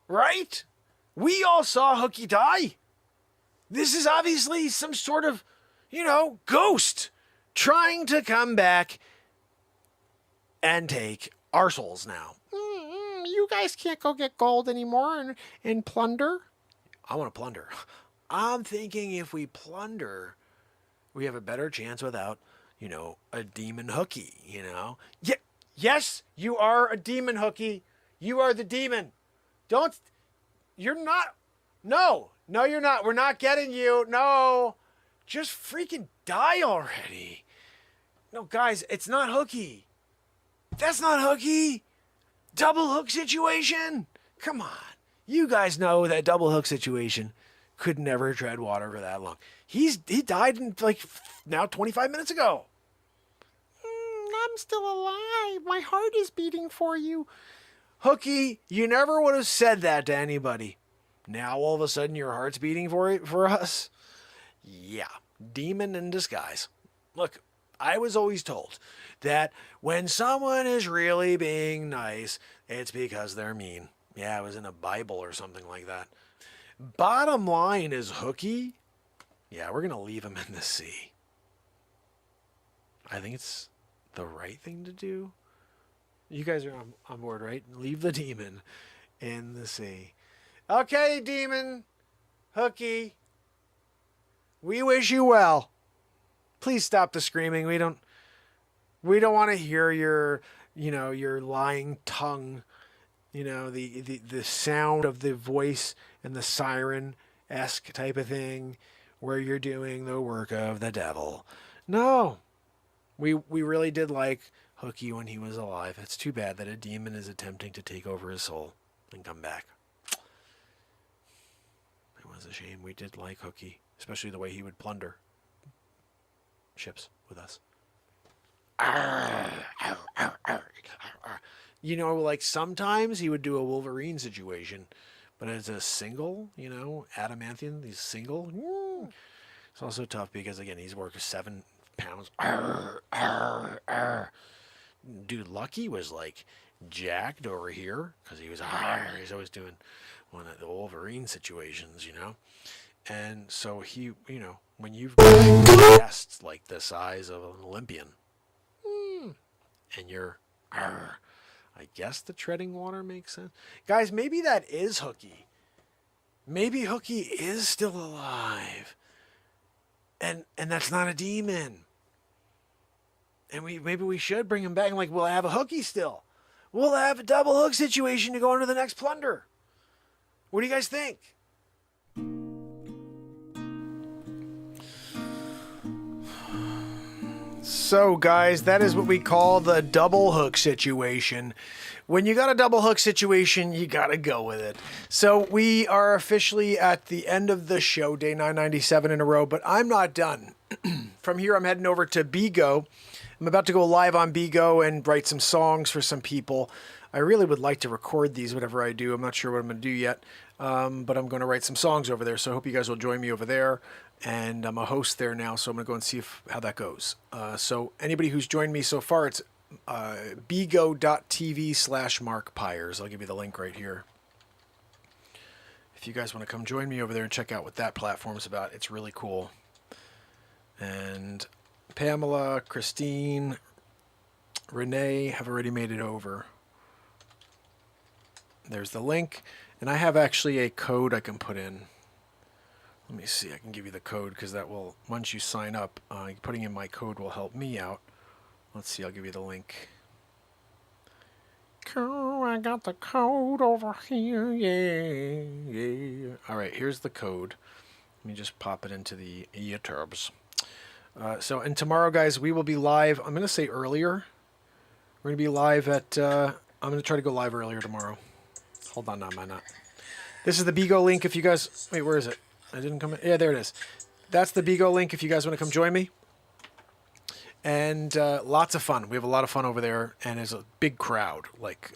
right? We all saw Hooky die. This is obviously some sort of, ghost trying to come back and take our souls now. You guys can't go get gold anymore and plunder. I want to plunder. I'm thinking if we plunder, we have a better chance without, a demon Hooky, Yeah, yes, you are a demon Hooky. You are the demon. You're not. No, you're not. We're not getting you. No. Just freaking die already. No, guys, it's not Hooky. That's not Hooky. Double hook situation. Come on. You guys know that double hook situation could never tread water for that long. He died in now 25 minutes ago. I'm still alive. My heart is beating for you. Hooky, you never would have said that to anybody. Now all of a sudden your heart's beating for us? Yeah, demon in disguise. Look, I was always told that when someone is really being nice, it's because they're mean. Yeah, it was in a Bible or something like that. Bottom line is Hooky, yeah, we're going to leave him in the sea. I think it's the right thing to do. You guys are on board, right? Leave the demon in the sea. Okay, demon, Hooky, we wish you well. Please stop the screaming. We don't want to hear your lying tongue, the sound of the voice and the siren-esque type of thing where you're doing the work of the devil. No, we really did like Hooky when he was alive. It's too bad that a demon is attempting to take over his soul and come back. was a shame. We did like Hooky, especially the way he would plunder ships with us. You know, like sometimes he would do a Wolverine situation, but as a single, you know, Adamantium, he's single. It's also tough because, again, he's working 7 pounds. Dude, Lucky was like jacked over here because he was he's always doing one of the Wolverine situations, you know. And so he, you know, when you've got chests like the size of an Olympian, and you're, I guess the treading water makes sense. Guys, maybe that is Hooky. Maybe Hooky is still alive. And that's not a demon. And maybe we should bring him back. And like, we'll have a Hooky still. We'll have a double hook situation to go into the next plunder. What do you guys think? So, guys, that is what we call the double hook situation. When you got a double hook situation, you got to go with it. So we are officially at the end of the show, day 997 in a row, but I'm not done. From here, I'm heading over to Bigo. I'm about to go live on Bigo and write some songs for some people. I really would like to record these, whatever I do. I'm not sure what I'm going to do yet, but I'm going to write some songs over there, so I hope you guys will join me over there. And I'm a host there now, so I'm going to go and see how that goes. So anybody who's joined me so far, it's bigo.tv/Mark Pires. I'll give you the link right here. If you guys want to come join me over there and check out what that platform's about, it's really cool. And Pamela, Christine, Renee have already made it over. There's the link. And I have actually a code I can put in. Let me see. I can give you the code because that will, once you sign up, putting in my code will help me out. Let's see. I'll give you the link. Cool, I got the code over here. Yeah. All right. Here's the code. Let me just pop it into the YouTubes. And tomorrow, guys, we will be live. I'm going to say earlier. We're going to be live at, I'm going to try to go live earlier tomorrow. Hold on, no, I'm not. This is the Bigo link if you guys, wait, where is it? I didn't come in. Yeah, there it is. That's the Bigo link if you guys want to come join me. And lots of fun. We have a lot of fun over there, and there's a big crowd, like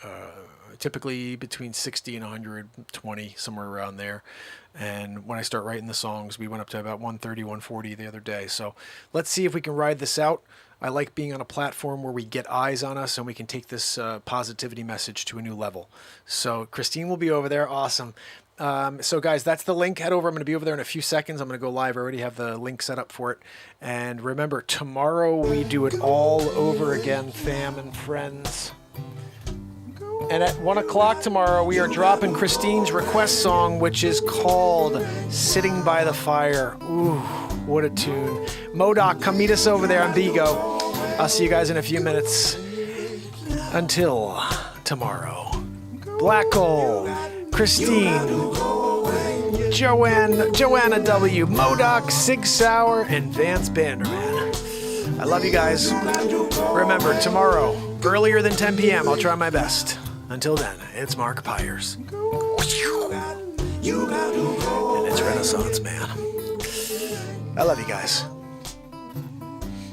typically between 60 and 120, somewhere around there. And when I start writing the songs, we went up to about 130, 140 the other day. So let's see if we can ride this out. I like being on a platform where we get eyes on us and we can take this positivity message to a new level. So Christine will be over there. Awesome. So guys, that's the link. Head over. I'm going to be over there in a few seconds. I'm going to go live. I already have the link set up for it. And remember, tomorrow we do it all over again, fam and friends. And at 1 o'clock tomorrow, we are dropping Christine's request song, which is called Sitting by the Fire. Ooh, what a tune. MODOK, come meet us over there on Bigo. I'll see you guys in a few minutes. Until tomorrow. Black Hole, Christine, Joanna W., MODOK, Sig Sauer, and Vance Banderman. I love you guys. Remember, tomorrow, earlier than 10 p.m., I'll try my best. Until then, it's Mark Pires. And it's Renaissance, man. I love you guys.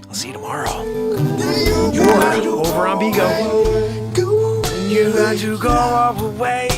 I'll see you tomorrow. Or over on Bigo. You got to go away.